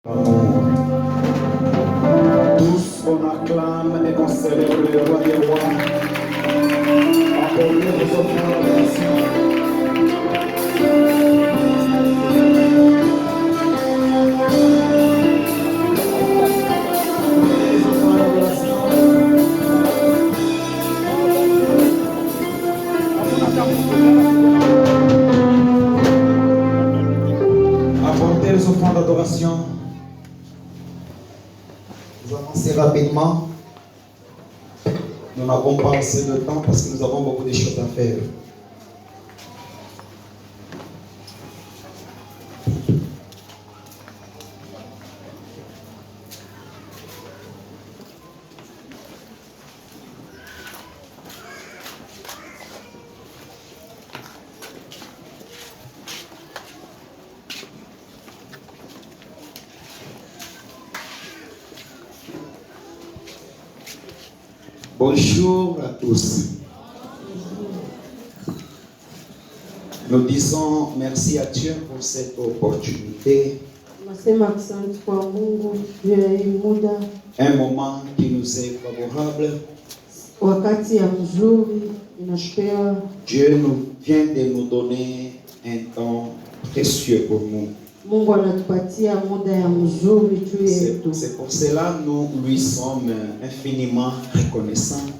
Tous on acclame et on célèbre le roi des rois. Apportez vos offrandes d'adoration. Apportez les offrandes d'adoration. Nous avançons rapidement. Nous n'avons pas assez de temps parce que nous avons beaucoup de choses à faire. Bonjour à tous. Nous disons merci à Dieu pour cette opportunité. Un moment qui nous est favorable. Dieu nous vient de nous donner un temps précieux pour nous. C'est pour cela que nous lui sommes infiniment reconnaissants.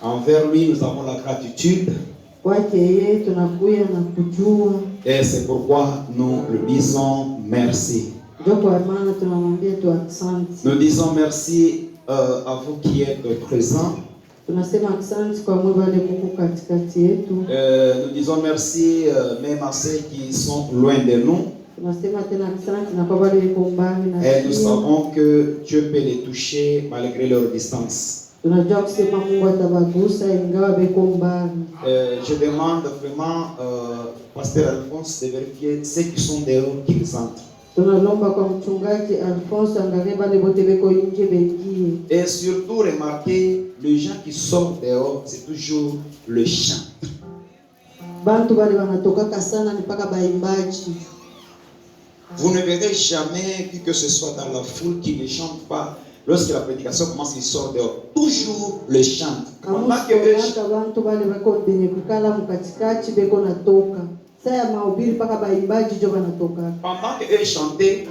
Envers lui, nous avons la gratitude. Et c'est pourquoi nous lui disons merci. Nous disons merci à vous qui êtes présents. Nous disons merci même à ceux qui sont loin de nous. Et nous savons que Dieu peut les toucher malgré leur distance. Je demande vraiment, Pasteur Alphonse, de vérifier ceux qui sont dehors qu'ils entrent. Et surtout remarquez, les gens qui sortent dehors, c'est toujours le chant. Vous ne verrez jamais qui que ce soit dans la foule qui ne chante pas. Lorsque la prédication commence, il sort dehors. Toujours le chant. Pendant que eux chantaient,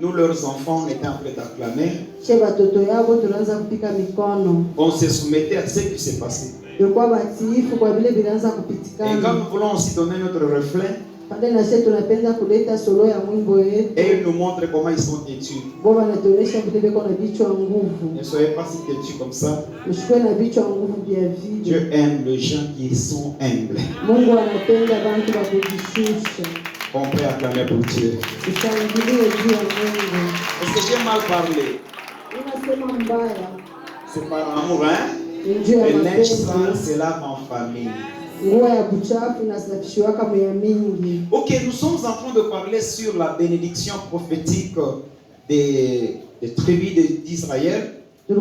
nous, leurs enfants, on était en train d'acclamer. On se soumettait à ce qui s'est passé. Et quand nous voulons aussi donner notre reflet, et ils nous montrent comment ils sont têtus. Ne soyez pas si têtus comme ça. Dieu aime les gens qui sont humbles. On peut acclamer pour Dieu. Est-ce que j'ai mal parlé? C'est par amour, hein? Le linge sale se lave en famille. Ok, nous sommes en train de parler sur la bénédiction prophétique des tribus d'Israël. Le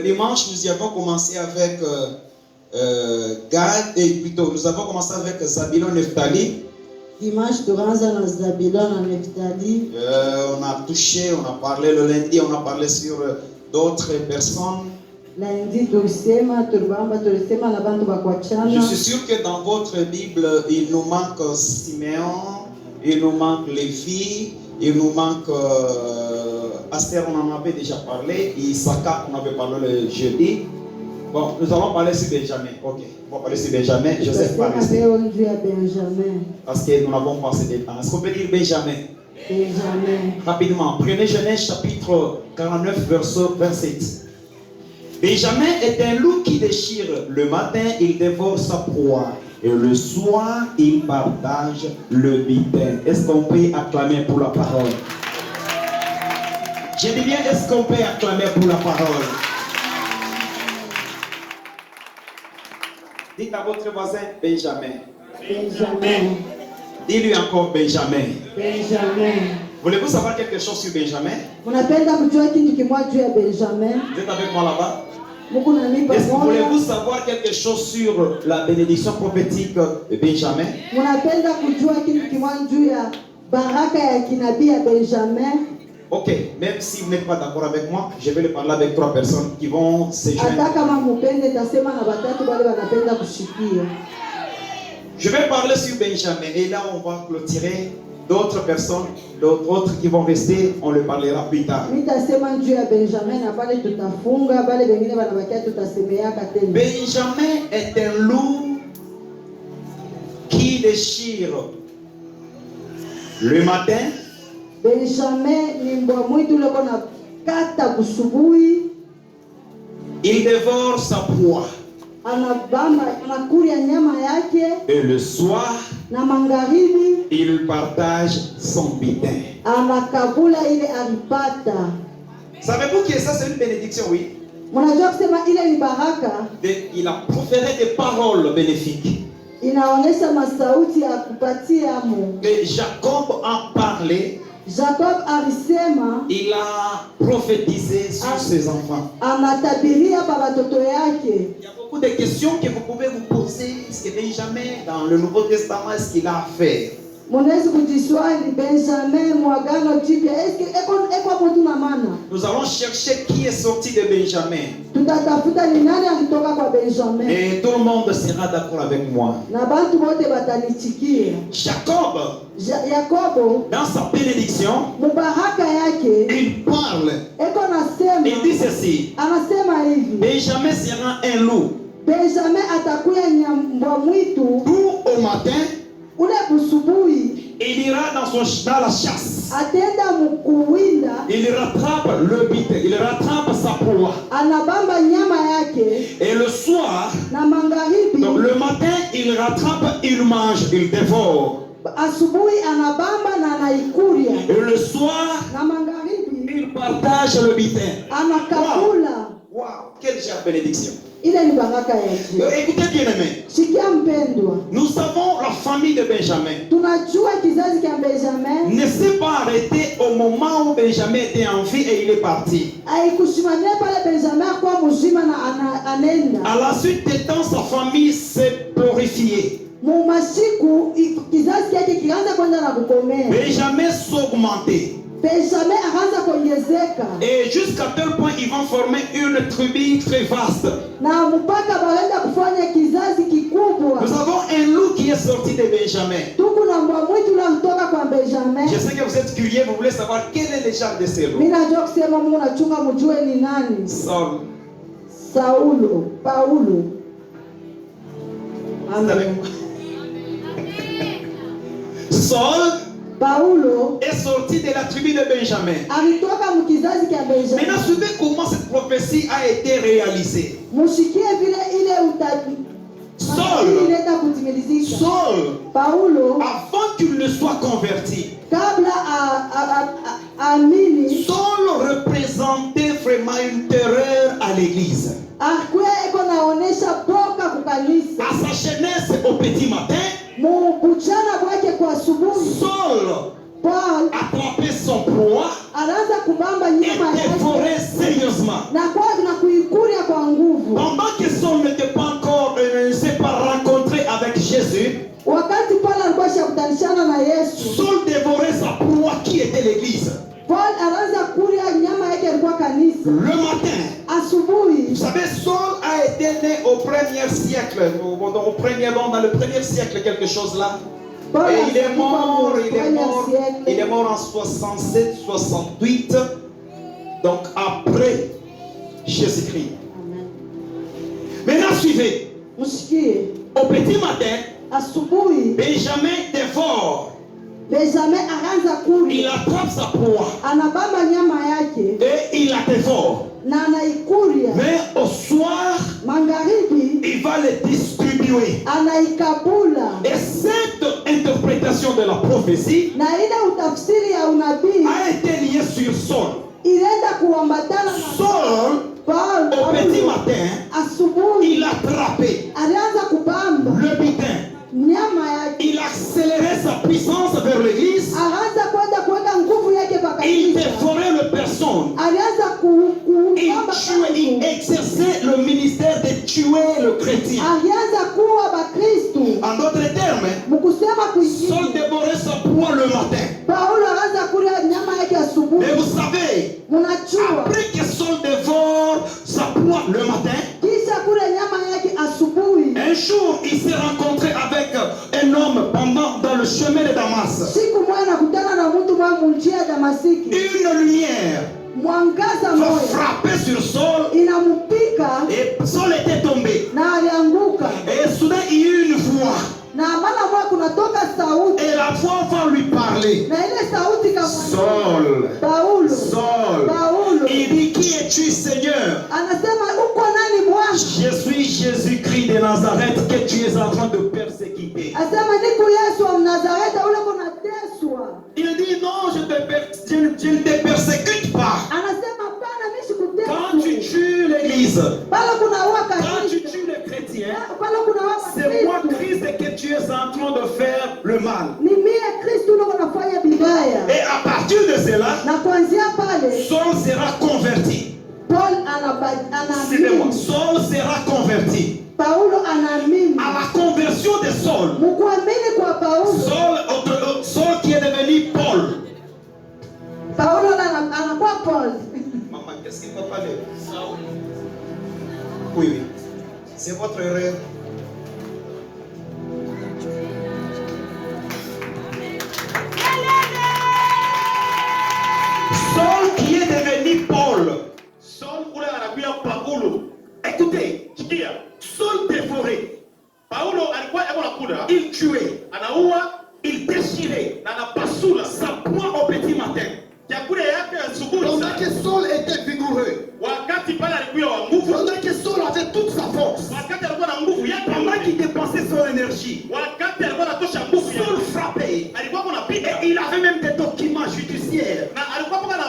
dimanche, nous y avons commencé avec Gad, et plutôt nous avons commencé avec Zabulon Nephtali. Dimanche, on a touché, on a parlé le lundi, on a parlé sur d'autres personnes. Je suis sûr que dans votre Bible, il nous manque Siméon, il nous manque Lévi, il nous manque Aster, on en avait déjà parlé, et Isaka, on avait parlé le jeudi. Bon, nous allons parler sur Benjamin. Ok, on va parler sur Benjamin. Joseph va rester. Parce que nous n'avons pas assez de temps. Est-ce qu'on peut dire Benjamin? Benjamin. Rapidement, prenez Genèse chapitre 49, verset 27. Benjamin est un loup qui déchire. Le matin, il dévore sa proie. Et le soir, il partage le butin. Est-ce qu'on peut acclamer pour la parole? Je dis bien, est-ce qu'on peut acclamer pour la parole? Dites à votre voisin Benjamin. Benjamin. Dis-lui encore Benjamin. Benjamin. Voulez-vous savoir quelque chose sur Benjamin? Unapenda kujua kitu kimoja juu ya Benjamin? Vous êtes avec moi là-bas? Est-ce que voulez-vous savoir quelque chose sur la bénédiction prophétique de Benjamin? Munapenda kujua kitu kimoja juu ya baraka ya kinabii ya Benjamin? Ok, même si vous n'êtes pas d'accord avec moi, je vais le parler avec 3 personnes qui vont se joindre. Hata kama mupende tasema na batatu wale wanapenda kushikia. Je vais parler sur Benjamin et là on va clôturer. D'autres personnes, d'autres qui vont rester, on le parlera plus tard. Mitasema juu ya Benjamin na pale tutafunga, pale wengine wanabakia tutasemeaka tena. Benjamin est un loup qui déchire le matin. Benjamin ni mbwa mwitu leko na kata kusubuhi. Il dévore sa proie. Anabamba, anakuria nyama yake. Et le soir, na magharibi, il partage son butin. Anakabula ile alipata. Savez-vous que ça c'est une bénédiction, oui? Mnajua kusema ile ni baraka. Il a proféré des paroles bénéfiques. Inaonyesha masauti ya kupatia Mungu. Et Jacob a parlé. Jacob alisema, il a prophétisé sur ses enfants. Anatabiria kwa watoto yake. Il y a beaucoup de questions que vous pouvez vous poser. Est-ce que Benjamin dans le Nouveau Testament, est-ce qu'il a à faire? Mnaweza kujiswali Benjamin mwagano jipya eko mtu na maana. Nous allons chercher qui est sorti de Benjamin. Tutatafuta ni nani alitoka kwa Benjamin. Et tout le monde sera d'accord avec moi. Na bantu wote batanichikia. Jacob dans sa bénédiction, mubaraka yake, il parle. Eko nasema, il dit ceci. Anasema hivi. Benjamin sera un loup. Benjamin atakuya mbwa mwitu. D'où au matin, ule busubuhi, il ira dans la chasse. Atenda mukuwinda. Il rattrape le butin, il rattrape sa proie. Anabamba nyama yake. Et le soir, na magharibi, donc le matin, il rattrape, il mange, il dévore. Asubuhi anabamba na anaikuria. Et le soir, na magharibi, il partage le butin. Anakabula. Wow, quelle bénédiction. Ile ni baraka yake. Écoutez bien aimé. Sikia mpendwa. Nous savons la famille de Benjamin. Tunajua kizazi cha Benjamin. Ne s'est pas arrêté au moment où Benjamin était en vie et il est parti. Haikusimamia pale Benjamin kwa mzima na anenda. À la suite des temps, sa famille s'est glorifiée. Mumasiku kizazi yake kianza kwenda na kukomea. Benjamin s'augmentait. Benjamin akaanza kuongezeka. Et jusqu'à tel point ils vont former une tribu très vaste. Na mpaka baenda kufanya kizazi kikubwa. Nous avons un loup qui est sorti de Benjamin. Tuko na mbwa mwitu na kutoka kwa Benjamin. Je sais que vous êtes curieux, vous voulez savoir quel est le genre de ce loup. Mimi najua kusema Mungu anachunga mjue ni nani. Paulo. Amen. Paulo est sorti de la tribu de Benjamin. Alitoka mkizazi cha Benjamin. Maintenant, suivez comment cette prophétie a été réalisée. Mushikie vile ile Saul, Paulo, avant qu'il ne soit converti, kabla amini, Saul représentait vraiment une terreur à l'église. À sa jeunesse au petit matin, Saul attrapait son proie et dévorait sérieusement. Pendant que Saul n'était pas encore, ne s'est pas rencontré avec Jésus, Saul dévorait sa proie qui était l'église. Le matin, vous savez, Saul a été né au 1er siècle, dans le 1er siècle, quelque chose là. Et il est mort en 67, 68, donc après Jésus-Christ. Maintenant, suivez. Au petit matin, Benjamin dévore. Il attrape sa proie et il la dévore. Mais au soir, il va les distribuer. Et cette interprétation de la prophétie a été liée sur Saul. Saul, au petit matin, il attrapait le butin. Il accélérait sa puissance vers l'église. Il dévorait les personnes. Il tuait, il exerçait le En d'autres termes, Mkusema Saul kuingine. dévorait sa proie le matin. Paulo akaanza kula nyama yake asubuhi. Mais vous savez, Mnajua après que Saul dévore sa proie le matin, kisha kula nyama yake asubuhi. un jour il s'est rencontré avec un homme pendant dans le chemin de Damas. Siku moja nakutana na mtu mmoja munjia ya Damasiki. Une lumière Mwangaza va moja frapper sur Saul inampika et Saul était tombé. na alianguka. Et soudain il y eut une voix. Na mara moja kunatoka sauti. Et la voix va lui parler. Na ile sauti kamwambia Saul, Paulo. Saul. Paulo. Il dit, qui es-tu, Seigneur? Anasema uko nani Bwana? Je suis Jésus-Christ de Nazareth que tu es en train de persécuter. Asema niko Yesu wa Nazareti ule kunateswa. Il dit, non, je ne te persécute pas. Anasema hapana mimi Quand tu sikuteswa. tues l'église, Pale kuna waka quand tu Kristo. tues les chrétiens, Pale kuna waka c'est moi, Kristo. Christ, que tu es en train de faire le mal. Ni mie Kristo ule kunafanya bibaya. Et à partir de cela, Na kuanzia pale Saul sera converti. Paul Suivez-moi. anaamini. Saul sera converti. Paulo anaamini. À la conversion de Saul, Mkuamini kwa Paulo. Saul qui est devenu Paul. Paulo anakuwa Paul. Maman, qu'est-ce qu'il faut parler? Oui, oui. C'est votre erreur. Saul qui est devenu Paul. Saul ule anakuya Paulo. Écoutez, Sikia. Saul dévoré, Paulo alikuwa yako nakuda, il tuait, anaua il déchirait na anapasula sa proie au petit matin. chakula yake ya asubuhi Pendant sana. que Saul était vigoureux, Wakati pale alikuwa wa nguvu, pendant que Saul avait toute sa force, wakati alikuwa na nguvu yake, pendant qu'il dépensait son énergie, wakati alikuwa anatosha nguvu Saul yake, frappait. alikuwa kuna pika Et il avait même des documents judiciaires na alikuwa paka na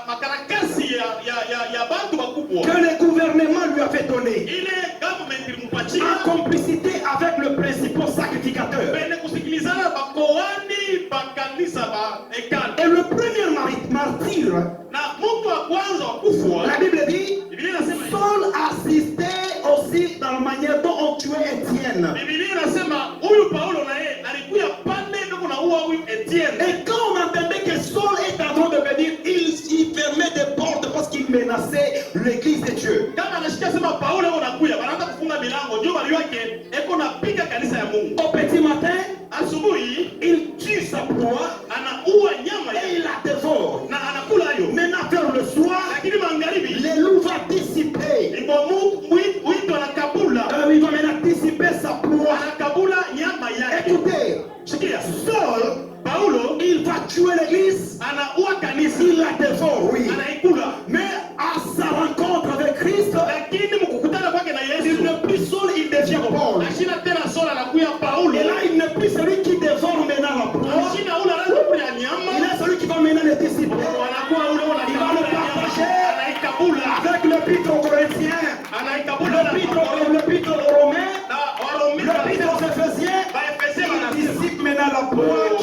makaratasi ya bantu wakubwa. que le gouvernement lui avait donné Ile government ilimpatia en complicité avec le principal sacrificateur. pende kusikilizana bakoani bakanisa ba ekana. Et le premier martyr, Na mtu wa kwanza wa kufwa, la Bible dit, Biblia inasema Saul assistait aussi dans la manière dont on tuait Étienne. Biblia inasema huyu Paulo na yeye alikuwa pale ndio kunaua huyu Etienne. Et quand on entendait que Saul est en train de venir, il fermait des portes parce qu'il menaçait l'église de Dieu. Kama anashikia sema Paulo anakuja, wanaanza kufunga milango. Ndio wali wake eko napiga kanisa ya Mungu. Au petit matin, Asubuhi il tue sa proie anaua nyama et il ya la dévore. na anakula hiyo. Maintenant, vers le soir, Lakini magharibi le loup va dissiper. ndipo Mungu anakabula. Il va maintenant dissiper sa proie. Anakabula nyama yake. Écoutez, Sikia. Saul, Paulo il va tuer l'église, anaua kanisa. il la dévore, oui. Anaikula. Mais à sa rencontre avec Christ, Lakini mkukutana kwake na il Yesu, n'est plus Saul, il devient Paul. ashina tena Saul anakuya Paulo. Et là, il n'est plus celui qui dévore maintenant la proie. Ashina ule anaanza kula Il nyama. est celui qui va maintenant le dissiper. Anakuwa ule Il va le partager anaikabula. avec l'épître aux Corinthiens, Anaikabula na l'épître aux Romains, Warumi l'épître aux Éphésiens. Baefesia Il wanasema dissipe maintenant la proie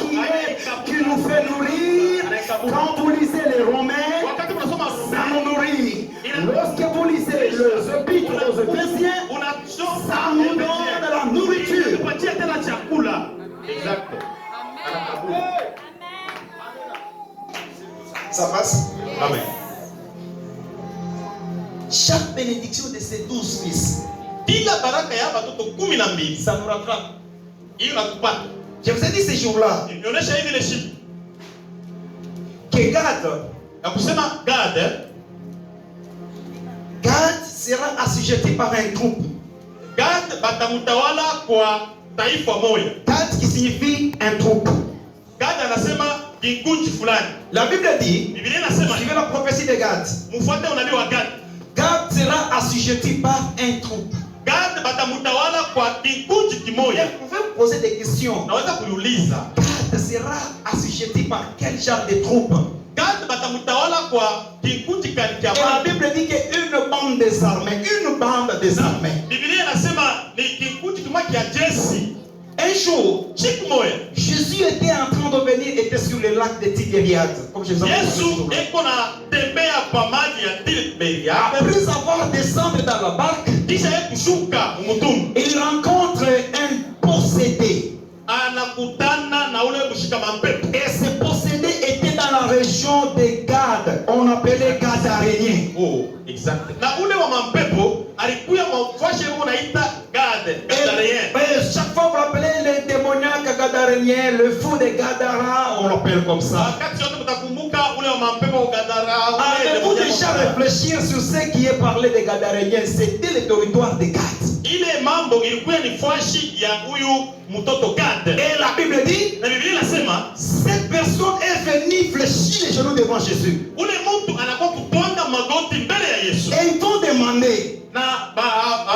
qui nous fait nourrir. Quand vous lisez les Romains, wakati unasoma ça Rumi nous nourrit. Lorsque vous lisez les épîtres aux Éphésiens, ça nous donne de la nourriture. unapatia tena chakula. Exacto. Anakabula. Ça passe? Amen. Chaque bénédiction de ces 12 fils, Kila baraka ya watoto 12 ça nous rattrape. hiyo nakupata. Je vous ai dit ces jours-là Nionyesha hivi ile shipu. que Gad Ya kusema Gad sera assujetti par un groupe. Gad batamutawala kwa taifa moja. Gad qui signifie un groupe. Gad anasema kikundi fulani. La Bible dit, Biblia inasema suivez la prophétie de Gad, mfuate unabii wa Gad. Gad sera assujetti par un groupe. Gad batamutawala kwa kikundi Et kimoja. vous pouvez me poser des questions. Naweza kuuliza, Gad sera assujetti par quel genre de groupe? Gad batamutawala kwa kikundi kani cha Et la watu. Bible dit qu'une bande désarmée, une bande désarmée. Biblia inasema ni kikundi kimoja cha jeshi. Un jour, Siku moja Jésus était en train de venir, était sur le lac de Tibériade. Comme je vous ai Yesu dit. eko na tembea pa maji ya Tiberiade. Après avoir descendu dans la barque, Kisha yeye kushuka mumutumbu. il rencontre un mampepo. Et ces possédés étaient dans la région des Gades. On appelait Gadaréniens. Oh, exact. Na ule wa mampepo alikuya mafashe unaita Gade, Gadaréen. Et chaque fois vous appelez les démoniaques Gadaréniens, le fou des Gadara, on l'appelle comme ça. Wakati yote mtakumbuka ule wa mampepo wa Gadara. Avez-vous déjà réfléchir sur ce qui est parlé des Gadaréniens? C'était le territoire des Gades. Ile mambo ilikuwa ni fashi ya huyu mtoto Gad. Et la Bible dit, Na Biblia inasema cette personne est venue fléchir les genoux devant Jésus. ule mtu anakuwa kutonda magoti mbele ya Yesu. Et ils vont demander, Na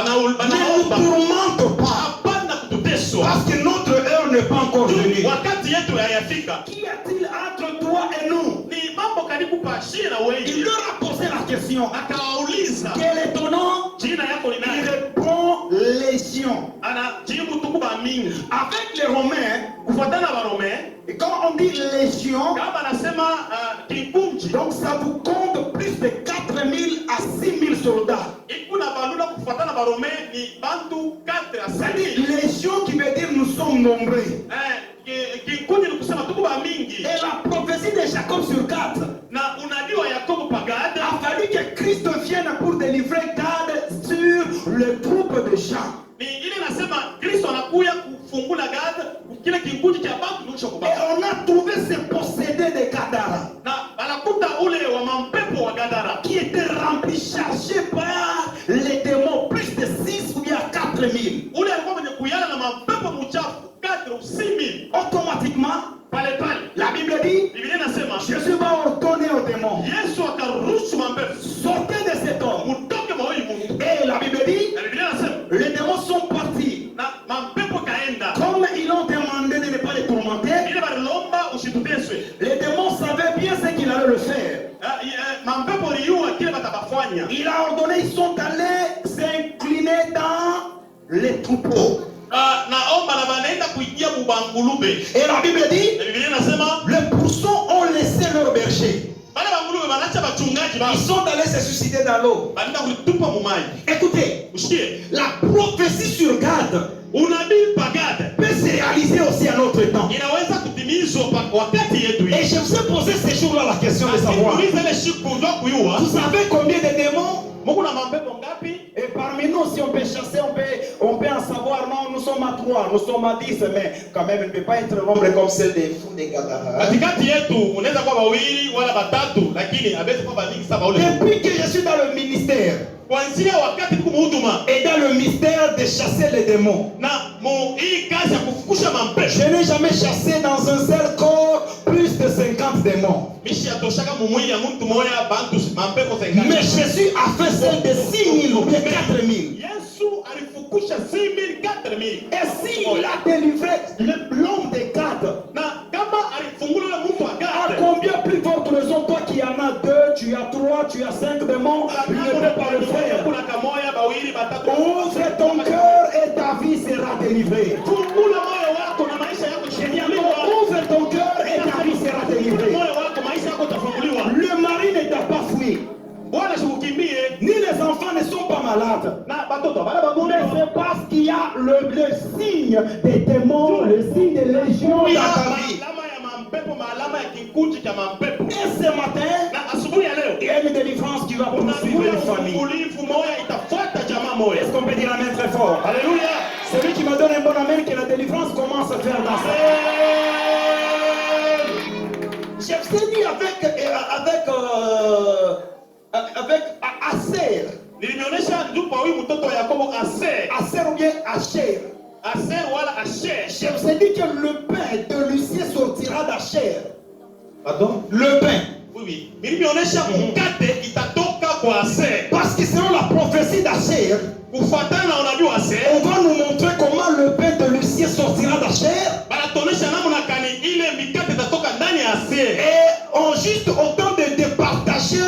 ne nous tourmente pas, hapana kututeswa. parce que notre heure n'est pas encore venue. Wakati yetu hayafika. Qu'y a-t-il entre toi et nous? Ni mambo karibu pashie na Il wewe. leur a posé la question, Akawauliza, quel est ton nom? jina yako ni Il nani? répond, Légion. Anajibu tukuba mingi. Avec les Romains, Kufuatana na Warome, et quand on dit Légion, kama anasema kikunji, donc ça vous compte plus de 4000 à 6000 soldats. ikuna balula kufuatana na Warome ni bantu 4 à 5. C'est-à-dire Légion qui veut dire nous sommes nombreux. Kikunji ni kusema tukuba mingi. Et la prophétie de Jacob sur 4 Na unabii wa Yakobo pagada a fallu que Christ vienne pour délivrer Gad sur les troupes de Jean. ni ile nasema Kristo anakuya kufungula Gad kile kikunji cha bantu Et kilichokubali. on a trouvé ces possédés de Gadara Na anakuta ule wa mampepo wa Gadara qui étaient remplis, chargés par les démons, plus de 6 ou bien 4000. ule alikuwa mwenye kuyala na mapepo mchafu 4 ou 6000. Automatiquement, Pale pale la Bible dit, Biblia inasema Jésus va ordonner aux démons, Yesu akaruhusu mapepo sortez de cet homme. mutoke mwa huyu mtu. Et la Bible dit, Na Biblia inasema les démons sont partis. na mapepo kaenda. Comme ils ont demandé de ne pas les tourmenter, Ile balilomba usituteswe. les démons savaient bien ce qu'il allait le faire. Mapepo liua kile batabafanya. Il a ordonné, ils sont allés s'incliner dans les troupeaux. Naomba na banaenda kuingia mubangulube. Et la Bible dit, Na Biblia inasema les pourceaux ont laissé leur berger. bale bangulube banacha bachungaji Ils basi. sont allés se suicider dans l'eau. Banaenda kutupa mumai. Écoutez, Usikie. la prophétie sur Gad Unabii pagada peut se réaliser aussi à notre temps. inaweza kutimizwa wakati yetu Et hii. je vous ai posé ces jours-là la question de savoir, Uliza ile siku ndio kuyua. vous savez combien de démons? Mungu na mapepo ngapi? Et parmi nous, si on peut chasser, on peut en savoir. Non, nous sommes à 3, nous sommes à 10, mais quand même, il ne peut pas être un nombre comme celle des fous des Gadara. Katikati yetu unaweza kuwa wawili wala watatu, lakini hawezi kuwa mingi sana ule. Depuis que je suis dans le ministère, Kuanzia wakati tuko mhuduma et dans le mystère de chasser les démons, na hii kazi ya kufukusha mapepo. je n'ai jamais chassé dans un seul corps plus de 50 démons. Mishi atoshaka mumwili ya mtu moya bantu mapepo Mais 50. Jésus a fait celle de 6000 ou bien 4000. Yesu alifukusha 6000 4000. Et s'il a délivré l'homme de Gad, Na kama alifungula mtu wa à Gad. combien plus forte raison, toi qui en as 2, tu as 3, tu as 5 démons, il ne peut pas le faire. Kuna kamoya bawili batatu. Ouvre ton cœur et ta vie sera délivrée. Fungula moyo wako na maisha yako Je viens de itafunguliwa. ouvre ton cœur et ta vie sera délivrée. Moyo wako maisha yako itafunguliwa. Le mari ne t'a pas fui, Bwana sikukimbie ni les enfants ne sont pas malades. na batoto bana Mais bagonjwa. c'est parce qu'il y a le signe des démons, le signe des légions dans ta vie. Alama ya mampepo, maalama ya kikundi cha mampepo. Et ce matin, Na asubuhi ya leo il y a une délivrance qui va poursuivre les familles. ufungulivu moya itafuata jamaa moya. Est-ce qu'on peut dire amen très fort? Haleluya. Celui qui me donne un bon amen, que la délivrance commence à faire dans sa vie. Je vous ai dit avec Aser. Nilionyesha ndupa huyu mtoto wa Yakobo Aser. Aser ou bien Asher. Aser wala Asher. Je vous ai dit que le pain de Lucien sortira d'Asher. Pardon? Le pain. Oui, oui. Nilionyesha mkate itatoka kwa Aser. Parce que selon la prophétie d'Asher, Kufuatana na unabii wa Aser, on va nous montrer comment le pain de Lucien sortira d'Asher. banatuonyesha namna kani ile mikate itatoka ndani ya Aser. Et on juste autant de départager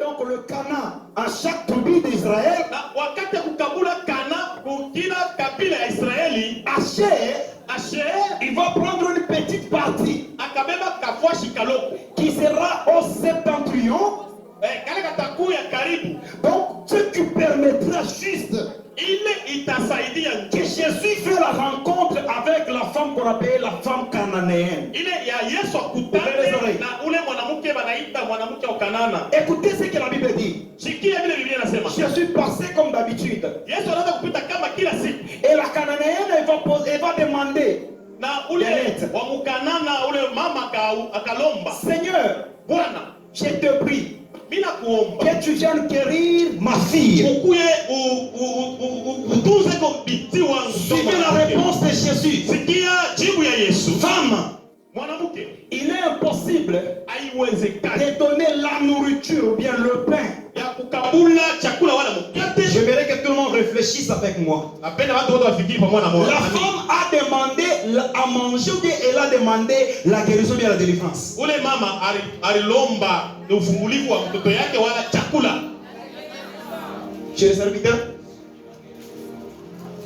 donc le Canaan à chaque tribu d'Israël. Na wakati ya kukabula kana kukila kabila ya Israeli, Asher, Asher il va prendre une petite partie akabeba kafwashi kaloko. qui sera au septentrion. Kale katakuya karibu. Donc, ce qui permettra juste Ile itasaidia que Jésus fait la rencontre avec la femme qu'on appelle la femme cananéenne. ile ya Yesu akutane na ule mwanamke banaita mwanamke wa Kanana. Écoutez ce que la Bible dit. Sikia vile Biblia inasema. Je suis passé comme d'habitude. Yesu anaanza kupita kama kila siku. Et la cananéenne, elle va demander. Na ule wa Mkanana ule mama akalomba. Seigneur, Bwana, je te prie. Mina kuomba. Que tu viennes guérir ma fille. Ukuye utunze kwa binti wangu. Suivez la réponse de Jésus. Sikia jibu ya Yesu. Femme, mwanamke, il est impossible haiwezekani de donner la nourriture ou bien le pain. ya kukabula chakula wala mkate. J'aimerais que tout le monde réfléchisse avec moi. Napenda watu wote wafikiri pamoja na moyo. La femme a demandé à manger ou bien elle a demandé la guérison ou bien la délivrance. Ule mama alilomba ufungulivu wa mtoto yake wala chakula. Chez les serviteurs.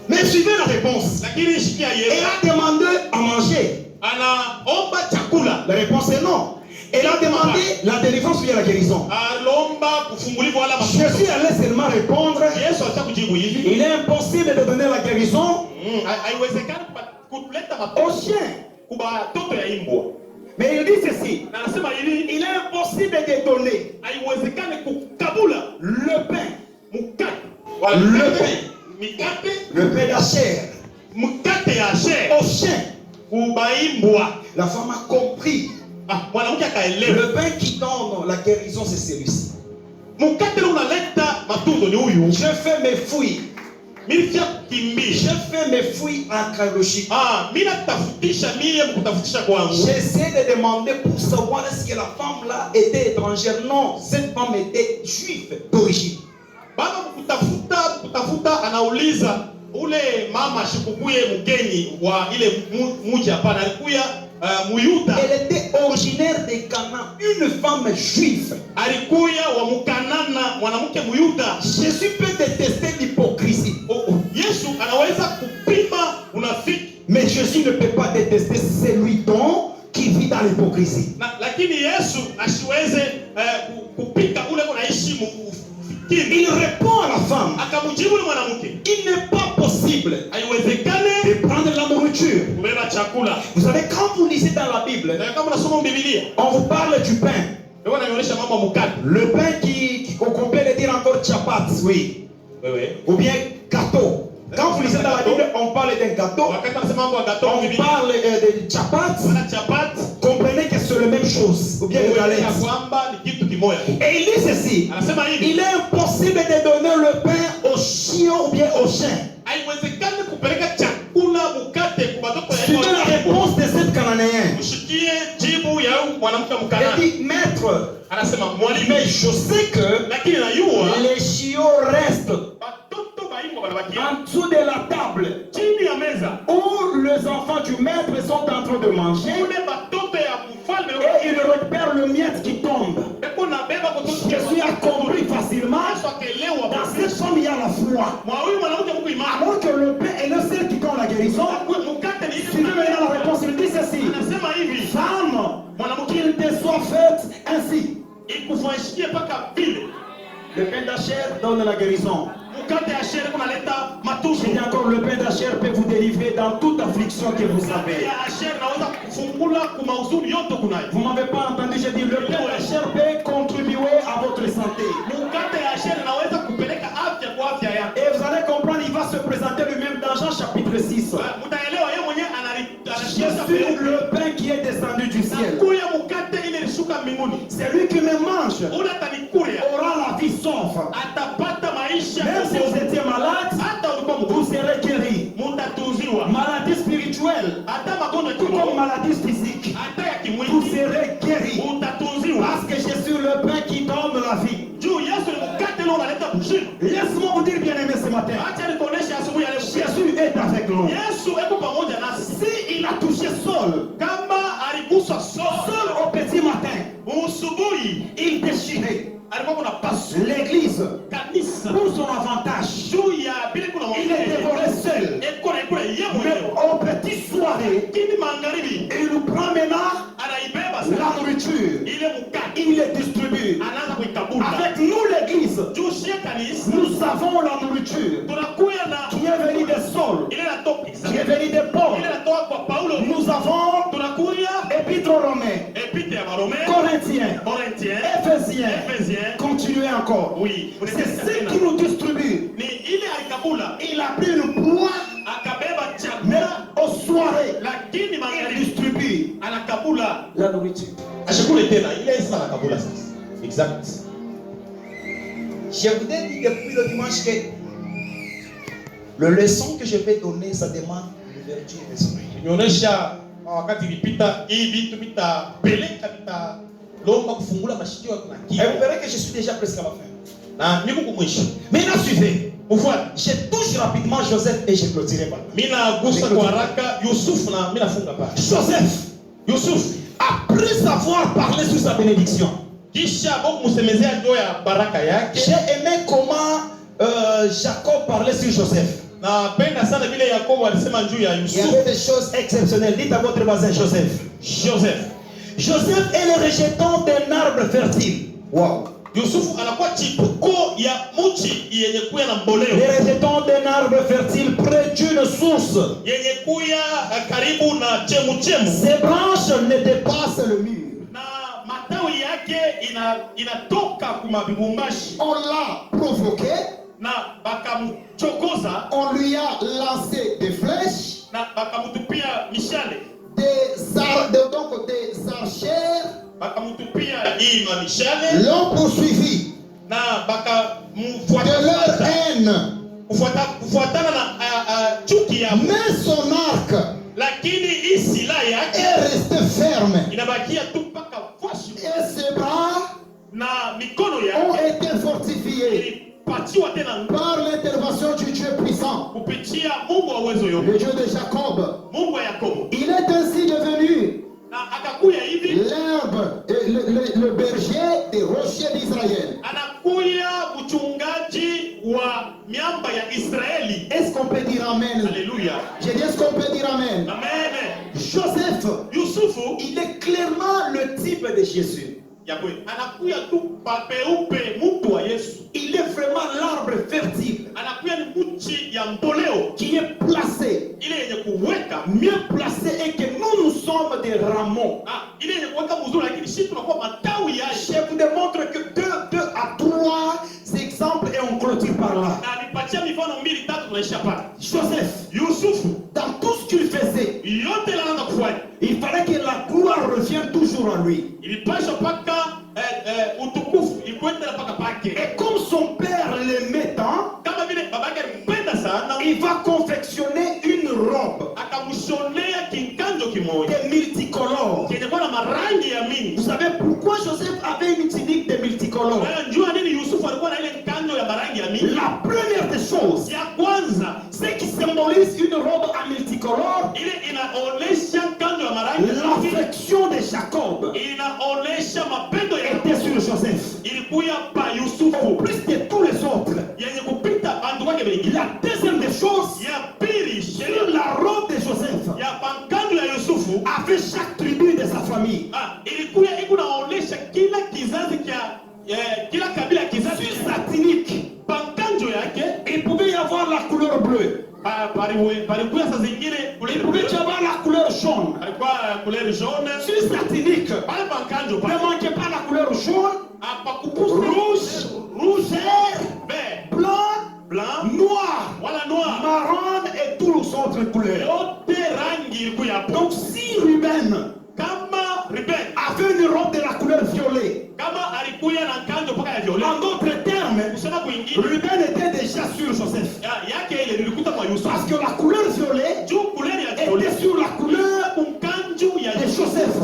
Mais suivez la réponse. Lakini shikia Elle Yesu a demandé à manger. anaomba chakula. La réponse est non. Elle a demandé la délivrance ou bien la guérison. Alomba kufungulivu wala mtoto. Jésus allait seulement répondre. Yesu alitaka kujibu hivi. Il est impossible de donner la guérison Haiwezekani kuleta au matoto chien. kwa toto ya imbwa. Mais il dit ceci. Na anasema hivi, Il est impossible de donner haiwezekani kukabula le pain. mkate. Le pain. Mikate, Le pain d'Acher mkate ya Asher au chien. kubaimbwa. La femme a compris. Mwanamke akaelewa. Le pain qui donne la guérison, c'est celui-ci. Mkate ule unaleta matunzo ni huyu. Je fais mes fouilles. Mimi Je kimbisha. fais mes fouilles archéologiques. Mimi natafutisha mie mkutafutisha kwangu. J'essaie de demander pour savoir est-ce que la femme là était étrangère. Non, cette femme était juive d'origine. Baba kutafuta anauliza ule mama shikukuye mgeni wa ile mji hapana, alikuya Muyuda. Elle était originaire de Canaan, une femme juive. Alikuya wa Mkanana, mwanamke Muyuda. Jésus peut détester l'hypocrisie. Yesu anaweza kupima unafiki. Mais Jésus ne peut pas détester celui dont qui vit dans l'hypocrisie. Lakini Yesu asiweze kupika ule unaishi mfikiri. Il répond à la femme. Akamjibu ule mwanamke. Il n'est pas possible Haiwezekane de prendre la nourriture. kubeba chakula. Vous savez, quand vous lisez dans la Bible, Kama unasoma Biblia, on vous parle du pain. wewe unanionyesha mambo ya mkate. Le pain qu'on peut le dire encore chapat, oui. Wewe. Ou bien gâteau. Quand vous lisez dans la Bible, on parle d'un gâteau. Wakati unasema mambo ya gato On Biblia, parle de chapat. wana chapati. Comprenez que c'est la même chose. Ou bien de galette. Ya kwamba ni kitu kimoja. Et il dit ceci. Anasema hivi. Il est impossible de donner le pain aux chiens ou bien aux chiens. Haiwezekani kupeleka chakula mkate kwa watoto ya Suivez la réponse de cette cananéenne. Mshikie jibu ya mwanamke Elle Mkanana. dit, maître, Anasema mwalimu, mais je sais que lakini najua les chiots restent watoto baimbo banabakia en dessous de la table chini ya meza où les enfants du maître sont en train de manger ule batoto ya mfalme et ils repèrent le miette qui tombe. eko na beba kutoka Jésus a compris facilement. Yesu akaelewa Dans basi cette femme, il y a la foi. mwa huyu mwanamke Mungu imani Alors que le pain est le seul qui donne la guérison. mkate ni Suivez maintenant la réponse. Il dit ceci. anasema hivi Femme, mwanamke qu'il te soit fait ainsi. ikufanyishikie paka vile Le pain d'Acher donne la guérison. mkate ya shere kunaleta Je matunzo dis encore, le pain d'Acher peut vous délivrer dans toute affliction que vous avez. ya shere naweza kufungula kuma uzuri yote kunayo. Vous m'avez pas entendu, j'ai dit, le pain d'Acher peut contribuer à votre santé. Mkate ya shere naweza kupeleka afya kwa afya yako. Et vous allez comprendre, il va se présenter lui-même dans Jean chapitre 6. Mtaelewa yeye mwenyewe Je suis le pain qui est descendu du ciel. kuya mkate ile ilishuka mbinguni. Celui qui me mange Ule atanikulia aura la vie sauve. atapata maisha. Même si vous étiez malade, hata ulikuwa vous mgonjwa serez guéri. mtatunziwa. Maladie spirituelle, Hata magonjwa tout comme kiroho, maladie physique, hata ya vous kimwili serez guéri. utatunziwa. Parce que je suis le pain qui donne la vie. Juu Yesu ni mkate leo unaleta uzima. Laisse-moi vous dire, bien aimé, ce matin, Acha nikuoneshe asubuhi ya leo. Jésus est avec nous. Yesu eko pamoja nasi. Si il a touché Saul, Kama aligusa Saul au petit matin, usubuhi, il déchirait alikuwa kuna pasu l'église kanisa pour son avantage. juu ya bila kuna Il est dévoré seul. eko na ikula yeye Mais mwenyewe. au petit soirée, Kini magharibi il nous prend maintenant anaibeba la sana nourriture. ile mkate, Il les distribue. anaanza kuikabula. Avec nous, l'église, Juu shie kanisa nous avons la nourriture tunakuya na qui est venue de Saul, ile natoka qui est venue de Paul. ile natoka kwa Paulo. Romains, epite ya Barome, Corinthiens, Corinthiens, Éphésiens, continuez encore. oui, C'est ce qui nous distribue. ni ile alikabula, Il a pris une proie, akabeba mais chakula, aux soirées, lakini il magharibi distribue anakabula la nourriture. Ashukuru tena ile sana kabula sasa. Exact. Je vous ai dit depuis le dimanche que le leçon que je vais donner, ça demande l'ouverture d'esprit. nionyesha wakati ilipita hii vitu vitapeleka vitalomba kufungula mashikio na Et vous kichwa verrez que je suis déjà presque à la fin. na niko kumwisho. Maintenant, suivez. Ufuate, Je touche rapidement Joseph et je clôturerai par là. mimi nagusa kwa haraka Yusufu na mimi nafunga pale. Joseph, Yusufu après avoir parlé sur sa bénédiction, kisha Mungu msemezea juu ya baraka yake. j'ai aimé comment Jacob parlait sur Joseph. Napenda sana vile Yakobo alisema juu ya Il y Yusufu. avait des choses exceptionnelles. Dites à votre voisin Joseph. Joseph, Joseph est le rejeton d'un arbre fertile. Wow. Yusufu anakuwa chipuko ya mchi yenye kuya na Le mboleo, rejeton d'un arbre fertile près d'une source. yenye kuya karibu na chemu. Ses branches ne dépassent le mur. Na matawi yake inatoka kuma vibumbashi, On l'a provoqué, na bakamchokoza on lui a lancé des flèches, na bakamutupia mishale, donc des archères bakamutupia hii mamishale l'ont poursuivi na de leur bakamfuata haine. kufuatana na chuki yao, Mais son arc lakini hii silaha yake est resté ferme inabakia tu mpaka fashi, et ses bras na mikono ont yake été fortifiés ilipatiwa tena par l'intervention du Dieu puissant, kupitia Mungu wa uwezo le yote, Dieu de Jacob. Mungu wa Yakobo, Il est ainsi devenu na akakuya hivi, l'herbe et le berger des rochers d'Israël. anakuya mchungaji wa miamba ya Israeli. Est-ce qu'on peut dire amen? Haleluya, J'ai dit, est-ce qu'on peut dire amen? amen. Joseph, Yusufu Il est clairement le type de Jésus. yakwe anakuya tu papeupe, mtu wa Yesu, Il est vraiment l'arbre fertile anakuya ni mchi ya mboleo qui est placé, ile yenye kuweka mieux placé, et que nous sommes des rameaux. ile yenye kuweka mzuri, lakini sisi tunakuwa matawi yake. Je vous démontre que 2 à 3 exemples et on clôture par là. Na nipatia mifano 2-3 tunaisha pale. Joseph, Yusufu dans tout ce qu'il faisait, yote anaanza kufanya, il fallait que la gloire revienne toujours à lui. ilipasha paka utukufu ikwende mpaka pake. Et comme son père l'aimait tant, Kama vile babake alimpenda sana, il va confectionner une robe akamshonea kinkanjo kimoja des multicolores. kenye kuwa na marangi ya mingi. Vous savez pourquoi Joseph avait une tunique de multicolores? Wewe njua nini Yusufu alikuwa na ile kanjo ya marangi ya mingi? La première des choses, Ya kwanza, ce qui symbolise une robe à multicolores, ile inaonesha kanjo ya marangi ya mingi, l'affection de Jacob inaonesha mapendo ya était sur Joseph. ilikuya pa En Yusufu plus de tous les autres, yenye kupita bantu wake wengi. la deuxième des choses, Ya pili, sur sheria la robe de Joseph, ya pankanjo ya Yusufu avait chaque tribu de sa famille. ilikuya iko naonesha kila kizazi kila kabila ya kizazi. Sur sa tunique, Pankanjo yake il pouvait y avoir la couleur bleue, palikuya saa zingine il pouvait y avoir la couleur jaune. palikuwa couleur jaune. Sur sa tunique, Pale pankanjo ne pale manquez pas la couleur jaune, apakupusa rouge, vert, vert, blanc, blanc noir, wala noir, marron et toutes les autres couleurs. yote rangi ilikuya hapo. Donc si Ruben Kama Ruben avait une robe de la couleur violet, kama alikuya na kanjo mpaka ya violet, en d'autres termes, kusema kwingine Ruben était déjà sur Joseph. yake ile nilikuta kwa Yusufu Parce que la couleur violet juu couleur ya violet était sur la couleur kunkanjo ya de Joseph.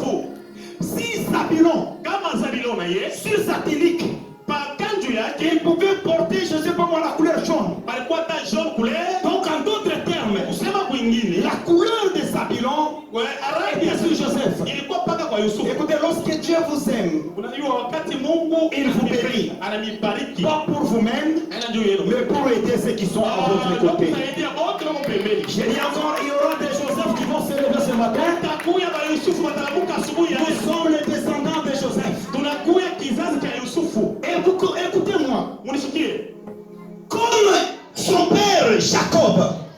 Si Zabulon, kama Zabilona ye sur sa tunique, pankanjo yake il pouvait porter, je ne sais pas moi, la couleur jaune. palikuwa ta jaune couleur. Donc en d'autres termes, Kusema kwingine la couleur de Zabulon rangi était sur Joseph. ilikuwa mpaka kwa Yusufu. Écoutez, lorsque Dieu vous aime, Unajua wakati Mungu Il vous bénit. ananibariki, pas pour vous-même, ana juu yenu, mais pour aider ceux qui sont à votre côté. kusaidia wote wako pembeni. J'ai dit encore, il y aura des Joseph qui vont se lever ce matin. Takuya ba Yusufu watalamuka asubuhi ya Nous leo. sommes les descendants de Joseph. Tunakuya kizazi cha Yusufu. Et vous, écoutez-moi, Munisikie, comme son père Jacob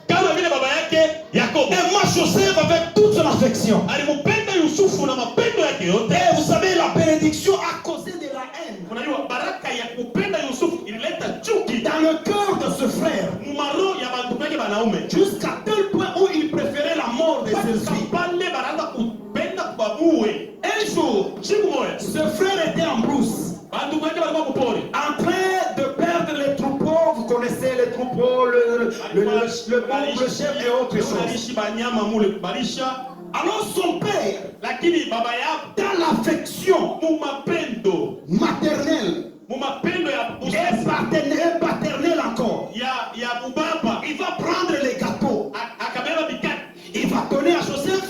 kama vile baba yake Yakobo aima Joseph avec toute son affection, alimpenda Yusufu na mapendo yake yake yote. Et vous savez, la bénédiction a causé de la haine. Unajua baraka ya kupenda Yusufu ilileta chuki Dans le cœur de ce frère. mumaro ya bantu yake banaume. Jusqu'à tel point où il préférait la mort de ses filles. Pale baraza kupenda kubabue. Un jour, ce frère était en brousse, Bantu yake balikuwa kupori. en train de perdre les troupeaux. Vous connaissez les troupeaux, le bouc, le chef et autres choses. Wanaishi banyama mule balisha. Alors son père, Lakini baba yao dans l'affection mumapendo maternelle ya et paternelle encore, ya bubaba il va prendre les gâteaux, akabeba bikati il va donner à Joseph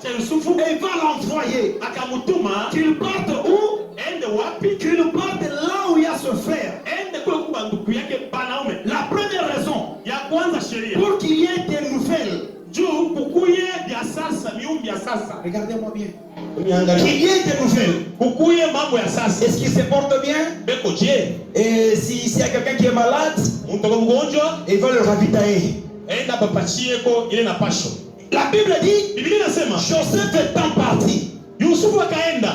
cha Yusufu et il va l'envoyer akamutuma qu'il parte où? ende wapi Qu'il parte là où il y a ce frère. ende kule kuba ndugu yake banaume. La première raison, Ya kwanza sheria pour qu'il y ait des nouvelles, juu kukuye vya sasa miumbi ya sasa. regardez-moi bien, Uniangalie. qu'il y ait des nouvelles. Kukuye mambo ya sasa. Est-ce qu'il se porte bien? Beko je Et s'il y a quelqu'un qui est malade, mtu mgonjwa il va le ravitailler. enda bapachie ko ile na pasho. La Bible dit, Biblia inasema Joseph étant parti, Yusufu akaenda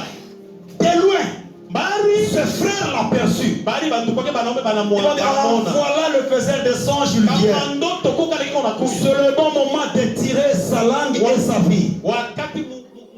de loin, bari ce frère l'aperçut. bari bantu kwake banaume Il va dire, ah, banamwona. voilà le faiseur de songe, il vient. Kama ndoto kuka liko na kuja. C'est le bon moment de tirer sa langue et sa vie. Wakati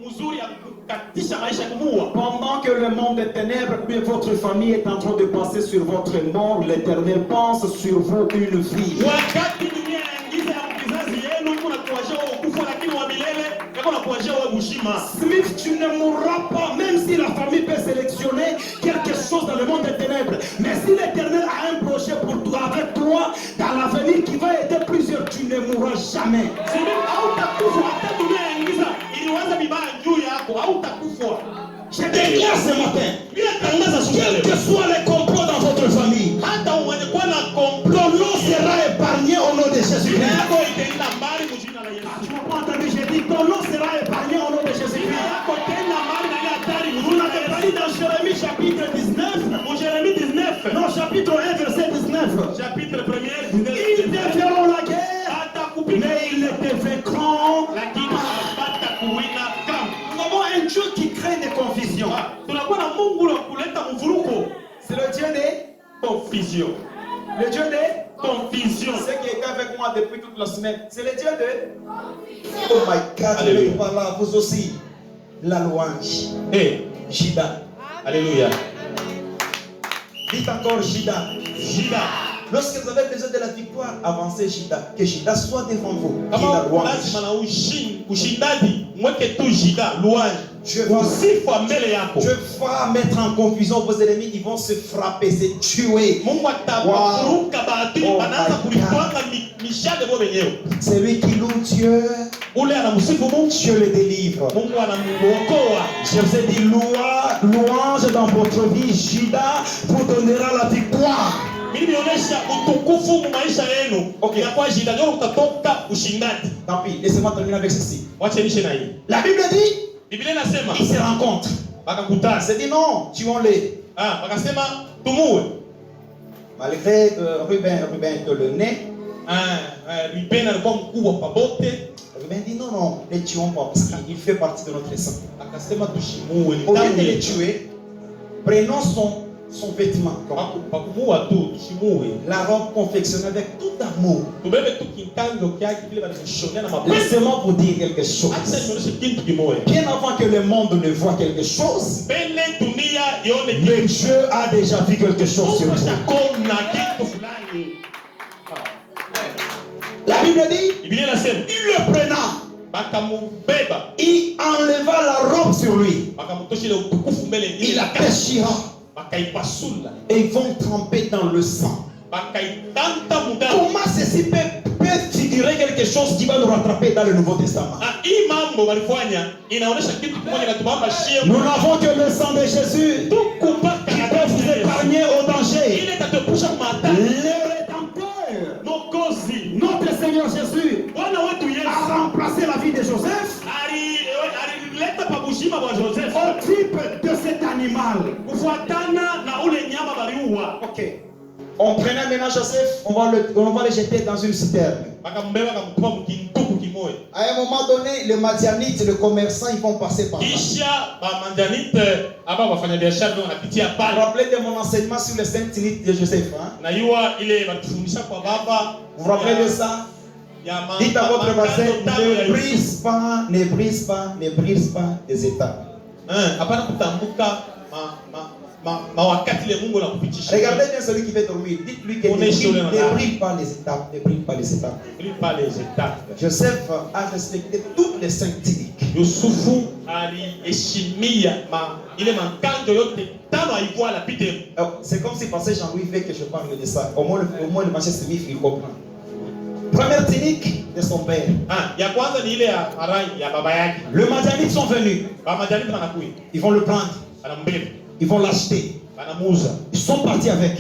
mzuri ya kukatisha maisha kumua. Pendant que le monde des ténèbres, mais votre famille est en train de passer sur votre mort, l'Éternel pense sur vous une vie. Wakati dunia yaingiza ya kizazi yenu kuna kuwajia wa ukufa lakini wa milele yako na kuwajia wa bushima. Smith, tu ne mourras pas, même si la famille peut sélectionner quelque chose dans le monde des ténèbres. Mais si l'Éternel a un projet pour toi, avec toi, dans l'avenir qui va aider plusieurs, tu ne mourras jamais. Sisi hautakufa hata dunia yaingiza iliwaza vibaya juu yako hautakufa. Je déclare ce matin, Bila tangaza quels que soient les complots dans votre famille, hata mwenye kuwa na komplo ton nom sera épargné au nom de Jésus-Christ. yako itaenda mbali kwa jina la Yesu. Tu m'as pas entendu, j'ai dit ton nom sera épargné au nom de Jésus-Christ. Yako itaenda mbali na ile hatari. Vous n'avez pas lu dans Jérémie chapitre 19? Mon Jérémie 19. Non, chapitre 1, verset 19. Chapitre 1er. Ils te feront la guerre, Atakupiga mais ils ne te vaincront. lakini hapata kuwina kama. Nous avons un Dieu qui crée des confusions. Tunakuwa na Mungu wa kuleta mvuruko. C'est le Dieu des... Confusion. Le Dieu des... Confusion. Ceux qui étaient avec moi depuis toute la semaine. C'est le Dieu de... Oh my God, Alléluia. je parle là, vous aussi. La louange. Eh, Jida. alléluia. Dites encore Jida. Jida. Lorsque vous avez besoin de la victoire, avancez Jida. Que Jida soit devant vous. Qui Kama la louange. lazima na ushindaji mweke tu Jida louange. Usifu mbele yako. Dieu va mettre en confusion vos ennemis, ils vont se frapper, se tuer. Mungu atawafuruka baadhi Oh wanaanza my kulitwanga mishale wao wenyewe. Celui qui loue Dieu, Ule anamsifu Mungu, Dieu le délivre. Mungu anamuokoa. Je vous ai dit louange dans votre vie, Judas vous donnera la victoire. Mimi nionyesha utukufu mu maisha yenu. Okay. Na kwa Jida ndio utatoka ushindaji. Tant pis, laissez-moi terminer avec ceci. Wacha nishe na hii. La Bible dit, Biblia inasema ils se rencontrent. wakakutana. C'est dit non, tuons-les. Wakasema tumue. Malgré Ruben de le nez, Ruben alikuwa mkubwa kwa bote. Ruben dit non, non, ne les tuons pas parce qu'il fait partie de notre sang. Akasema tushimue. Au lieu de les tuer, prenons son vêtement, Pakumua tu tushimue. la robe confectionnée avec tout amour. Tubebe tu kinkango kyake vile balikushonea na mabaya. Laissez-moi vous dire quelque chose. Acha nionyeshe kitu kimoja. Bien avant que le monde ne voit quelque chose, Mbele dunia ione le kitu. Dieu a déjà vu quelque chose sur Mungu vous. ashakona kitu fulani. La Bible dit, Biblia inasema il le prenant, bakamubeba, il enleva la robe sur lui, bakamtosha ile utukufu mbele il la déchira bakaipasula, et ils vont tremper dans le sang. bakaitanta mudamu. Comment ceci peut figurer quelque chose qui va nous rattraper dans le Nouveau Testament? Hii mambo walifanya inaonyesha kitu kimoja na tubamba shie. Nous n'avons que le sang de Jésus qui peut vous épargner au danger. Ile tatepusha mata. Le Rédempteur, Mokozi. notre Seigneur Jésus, Bwana wetu Yesu a remplacé la vie de Joseph alileta pabushima kwa Joseph au type de cet animal. kufuatana na ule nyama baliua. Ok. On prenait maintenant Joseph, on va le jeter dans une citerne. À un moment donné, les Madianites, les commerçants, ils vont passer par là. Vous vous rappelez de mon enseignement sur les 5 tuniques de Joseph, hein? Vous vous rappelez de ça? Dites à votre voisin, ne brise pas des étapes. Regardez bien celui qui fait dormir. Dites-lui que ne brille pas les étapes. Ne brille pas les étapes. Joseph a respecté toutes les 5 tuniques. C'est comme si Pasteur Jean-Louis veut que je parle de ça. Au moins le Pasteur Smith il comprend. Première tunique de son père. Les Madianites sont venus. Ils vont le prendre. Ils vont l'acheter. Ils sont partis avec.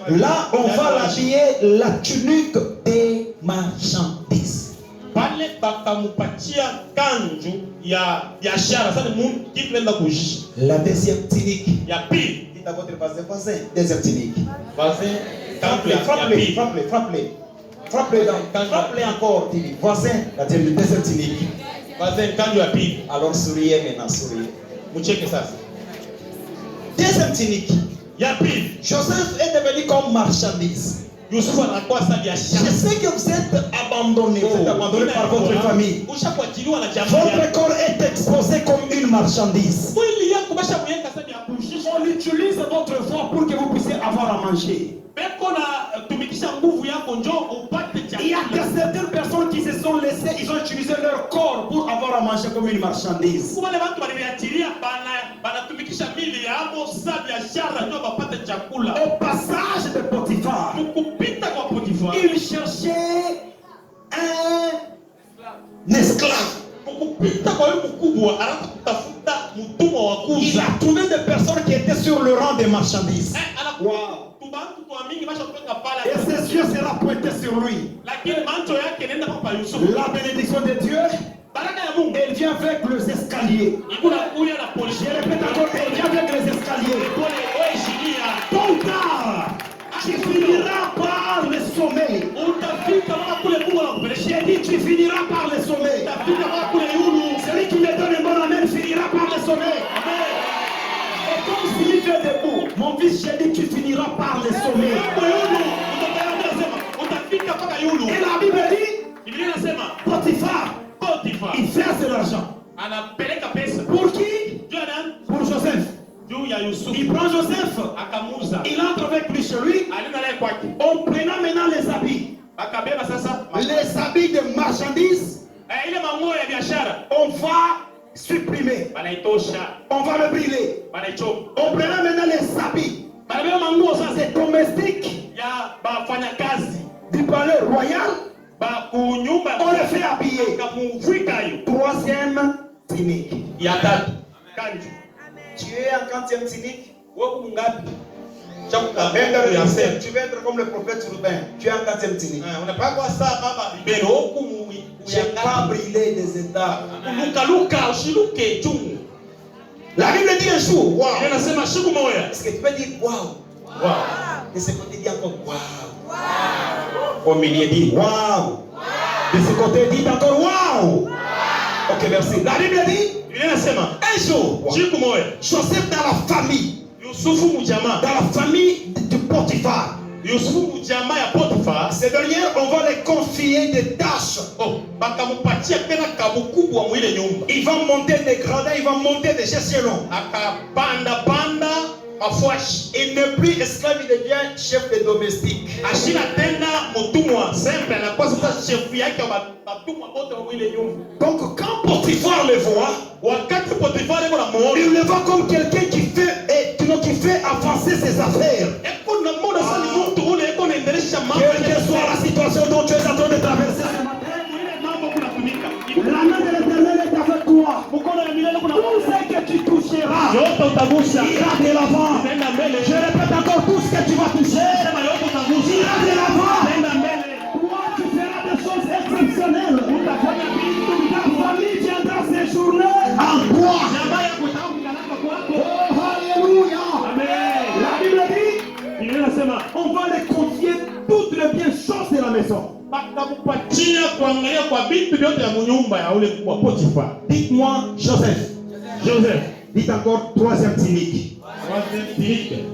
Là, on va l'habiller la tunique des marchandises. La deuxième tunique. Dites à votre voisin, deuxième tunique. Frappe-les encore, tunique. Voisin, la deuxième tunique. Alors souriez maintenant, souriez. Deuxième tunique. Joseph est devenu comme marchandise. Je sais que vous êtes abandonné. Vous êtes abandonné par votre famille. Votre corps est exposé comme une marchandise. On utilise votre voix pour que vous puissiez avoir à manger. Il y a certaines personnes qui se sont laissées, ils ont utilisé leur corps pour avoir à manger comme une marchandise. Au passage de Potiphar, il cherchait un esclave. Il a trouvé des personnes qui étaient sur le rang des marchandises. Wow. Et ses yeux sera pointé sur lui. La bénédiction de Dieu, elle vient avec les escaliers. Je répète encore, elle vient avec les escaliers. Tôt ou tard, tu finiras par le sommet. J'ai dit, tu finiras par le sommet. Celui qui me donne un bon amen finira par le sommet. Et comme s'il fait debout, mon fils, j'ai dit, tu finiras par le sommet. Et la Bible dit, Potiphar, il verse de l'argent. Pour qui? Pour Joseph. Il prend Joseph, il entre avec lui chez lui, en prenant maintenant les habits. Les habits de marchandises, on va supprimer. On va le brûler. On prenant maintenant les habits des domestiques du palais royal, on les fait habiller. Troisième tunique. Tu es en 4e tunique. Tu veux être comme le prophète Ruben. Tu es en 4e tunique. Tu n'as pas brûlé des étapes. La Bible dit un jour, wow. Est-ce que tu peux dire wow? De ce côté, dit encore wow. Au milieu, dit wow. De ce côté, dit encore wow. Ok, merci. La Bible dit un jour, Joseph dans la famille de Potiphar. Ces derniers, on va les confier des tâches. Ils vont monter des gradins, ils vont monter des échelons. Il n'est plus esclave, il devient chef de domestique. Donc quand Potiphar le voit, il le voit comme quelqu'un qui fait avancer ses affaires. Quelle que soit la situation dont tu es en train de traverser ce matin, la main de l'Éternel est avec toi. Tout ce que tu toucheras ira de l'avant. Je répète encore, tout ce que tu vas toucher ira de l'avant. Toi, tu feras des choses exceptionnelles. Ta famille viendra séjourner en toi. Oh, alléluia. La Bible dit, on va kwa vitu vyote ya mnyumba ya ule kwa Potifa. Dites-moi Joseph. Joseph. Dites encore troisième cynique.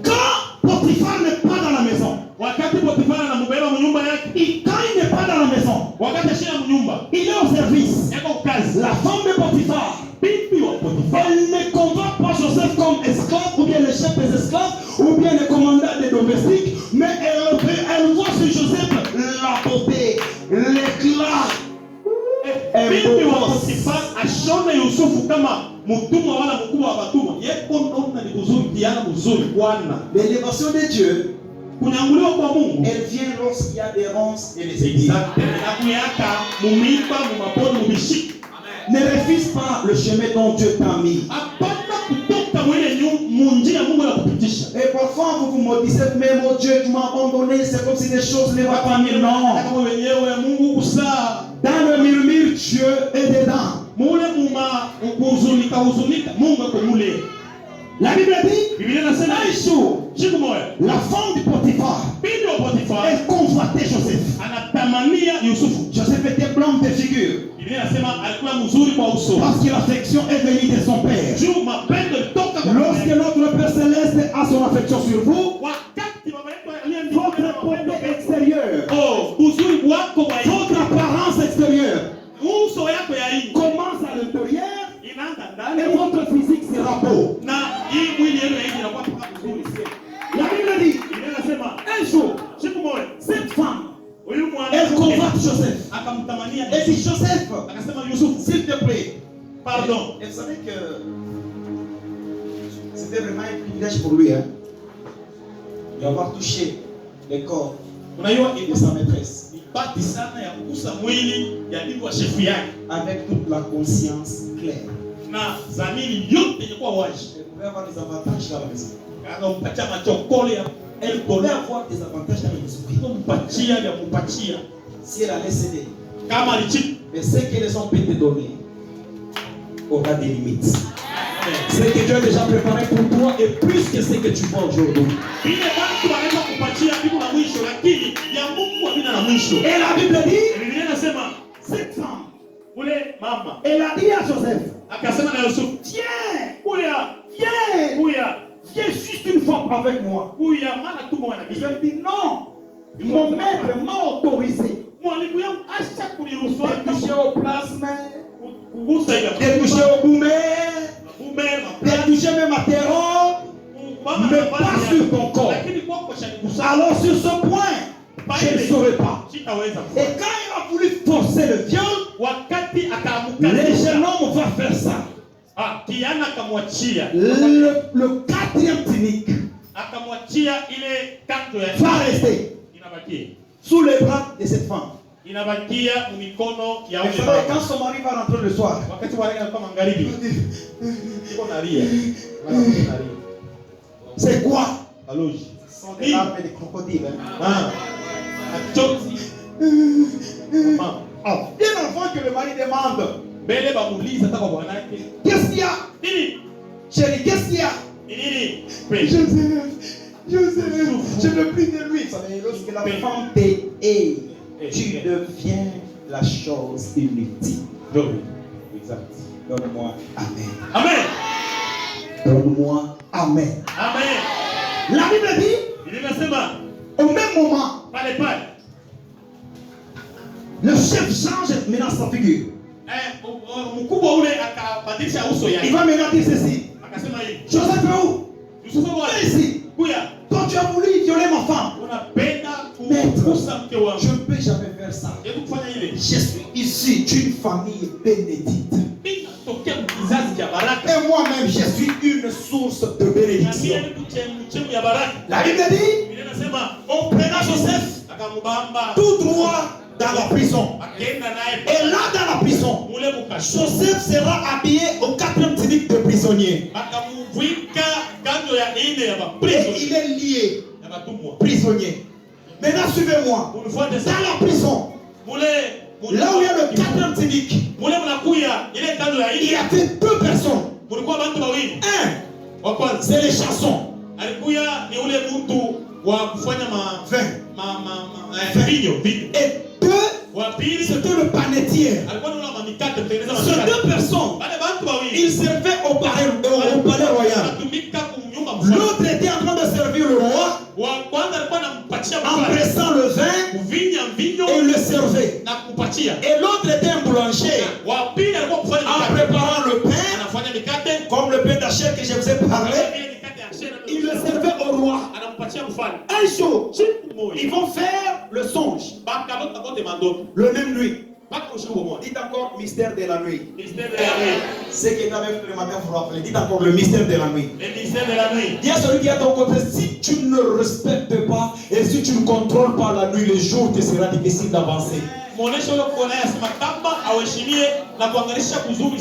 Quand Potiphar n'est pas dans la maison, Wakati Potifa anambeba mnyumba yake, quand il n'est pas dans la maison, wakati ashia mnyumba, il est au service. yako kazi. La femme de Potiphar, Bibi wa Potifa. elle ne convoque pas Joseph comme esclave ou bien le chef des esclaves ou bien le commandant des domestiques, mais elle voit sur Joseph la beauté, l'éclat. Bibi wa Potifa ashona Yusufu kama mtumwa wala mkubwa wa watumwa. Yeko ndona ni mzuri kiana mzuri Bwana. L'élévation de Dieu, Kunyanguliwa kwa Mungu, elle vient lorsqu'il y a des ronces et des aiguilles. Nakuyaka mumimba mumaponi mubishiki. Ne refuse pas le chemin dont Dieu t'a mis. Hapana kutoka mwele munjia Mungu anakupitisha. Et parfois vous vous maudissez, mais mon Dieu, tu m'as abandonné, c'est comme si les choses ne vont pas mieux. Non. Kama wenyewe Mungu kusaa. Dans le murmure, Dieu est dedans. Mule muma ukuzunika Mungu ako mule. La Bible dit, Biblia inasema un jour, siku moja la femme de Potiphar, bibi wa Potifa elle convoitait Joseph. anatamania Yusufu. Joseph était blanc de figure, Biblia inasema alikuwa mzuri kwa uso. parce que l'affection est venue de son père. Juu mapendo toka kwa Lorsque notre Père Céleste a son affection sur vous, wakati baba yetu votre aliandika beauté extérieure, uzuri wako wa votre apparence extérieure uso yako ya nje commence à l'intérieur inaanza et ndani votre physique sera beau. na hii mwili yenu ya nje inakuwa kama mzuri. La Bible dit, Biblia inasema un jour, siku moja cette femme, huyu elle mwanamke convoite Joseph. akamtamania Elle dit, Joseph, akasema Yusufu, s'il te plaît, pardon. Et vous savez que c'était vraiment un privilège pour lui, hein, d'avoir touché le corps Unajua de sa maîtresse ibati sana ya kugusa mwili ya bibi wa shefu yake avec toute la conscience claire. na zamiri yote ilikuwa wazi. Elle pouvait avoir des avantages dans la maison. Akampatia machokole ya Elle pouvait avoir des avantages dans la maison. kumpatia ya kumpatia Si elle allait céder. kama alichiki. Mais ce que les hommes peuvent te donner aura des limites. Ce que Dieu a déjà préparé pour toi est plus que ce que tu vois aujourd'hui. Ile watu wanaweza kupatia bibi na mwisho, lakini ya Mungu havina na mwisho. Et la Bible dit, Biblia inasema cette femme, ule mama elle a dit à Joseph, akasema na Yusufu, tiens, kuya viens, viens juste une fois avec moi. kuya maana tu mwana Il bibi. lui dit non, mon maître m'a autorisé Mwalimu yangu acha kuniruhusu de toucher au plasma, kugusa ile de toucher au boumé, mume de toucher même à tes robes, mais pas sur ton corps. lakini kwako shanigusa. Alors sur ce point, je ne saurais pas. Sitaweza. Et quand il a voulu forcer le viol, Wakati le akaamuka jeune homme va faire ça. Kiana akamwachia Le quatrième cynique akamwachia ile kanto ya va rester inabakia sous les bras de cette femme. inabakia mikono ya Et ule vous savez, baba. quand son mari va rentrer le soir, Wakati wanaenda kwa magharibi iko nalia c'est quoi? aloji Ce sont des larmes de crocodile. Hein? achozi mama Bien avant que le mari demande, mbele bamuliza hata kwa bwanake qu'est-ce qu'il y a? nini Chérie, qu'est-ce qu'il y a? nini Joseph, je veux plus de lui. Vous savez, lorsque la femme t'aide, tu deviens la chose inutile. exact. Donne-moi Amen. Amen. Donne-moi Amen. Amen. La Bible dit, Inasema au même moment, pale pale le chef change maintenant sa figure. mkubwa ule akabadilisha uso Il yake va maintenant dire ceci. akasema hivi, Joseph est où? Yusufu Viens wapi? ici. Kuya, Toi, tu as voulu violer ma femme. unapenda Maître, kugusa mke wangu. je ne peux jamais faire ça. Hebu kufanya ile. Je suis issu d'une famille bénédicte. Mimi natokea kizazi cha baraka. Et moi-même, je suis une source de Na bénédiction. mimi ni chemu ya baraka. La Bible dit, Biblia inasema on prendra Joseph akamubamba tout droit dans la prison. akaenda naye Et là, dans la prison, mule mukasho. Joseph sera habillé au 4e cynique de prisonnier. Akamuvika kanzo ya ine ya Et baprizo il est lié, ya batumwa. prisonnier. Maintenant, suivez-moi. Unifuate Dans sana. la prison, Mule là où il y a le 4e cynique, mule mnakuya ile kanzo ya il y ine. avait 2 personnes. Mulikuwa bantu wawili. Un, Wa kwanza c'est les chansons. alikuya ni ule mtu wa kufanya Vin. vinyo. Et 2, Wa pili c'était le panetier. alikuwa anauza mikate, kutengeneza Ces mikate. deux personnes, Wale bantu wawili ils servaient au palais royal. wanatumika kumnyumba mfalme. L'autre était en train de servir le roi Wa kwanza alikuwa anampatia en mfalme pressant le vin kuvinya mvinyo et le servait. na kupatia. Et l'autre était un boulanger Wa pili alikuwa kufanya en mikate. préparant le pain, Anafanya mikate comme le pain d'Achel que je vous ai parlé. vile mikate ya shena. Il le servait au roi. Anampatia mfalme. Un jour, Siku moja ils vont faire le songe, bakalota kote mandoto. le même nuit. Bako usiku moja. Dites encore mystère de la nuit. Mystère de la nuit. Ce qui est avec le matin, vous vous rappelez. Dites encore le mystère de la nuit. Le mystère de la nuit. Dis à celui qui est à ton côté, si tu ne respectes pas et si tu ne contrôles pas la nuit, le jour te sera difficile d'avancer. Muoneshe ule kuona yasema kama aweshimie na kuangalisha kuzuri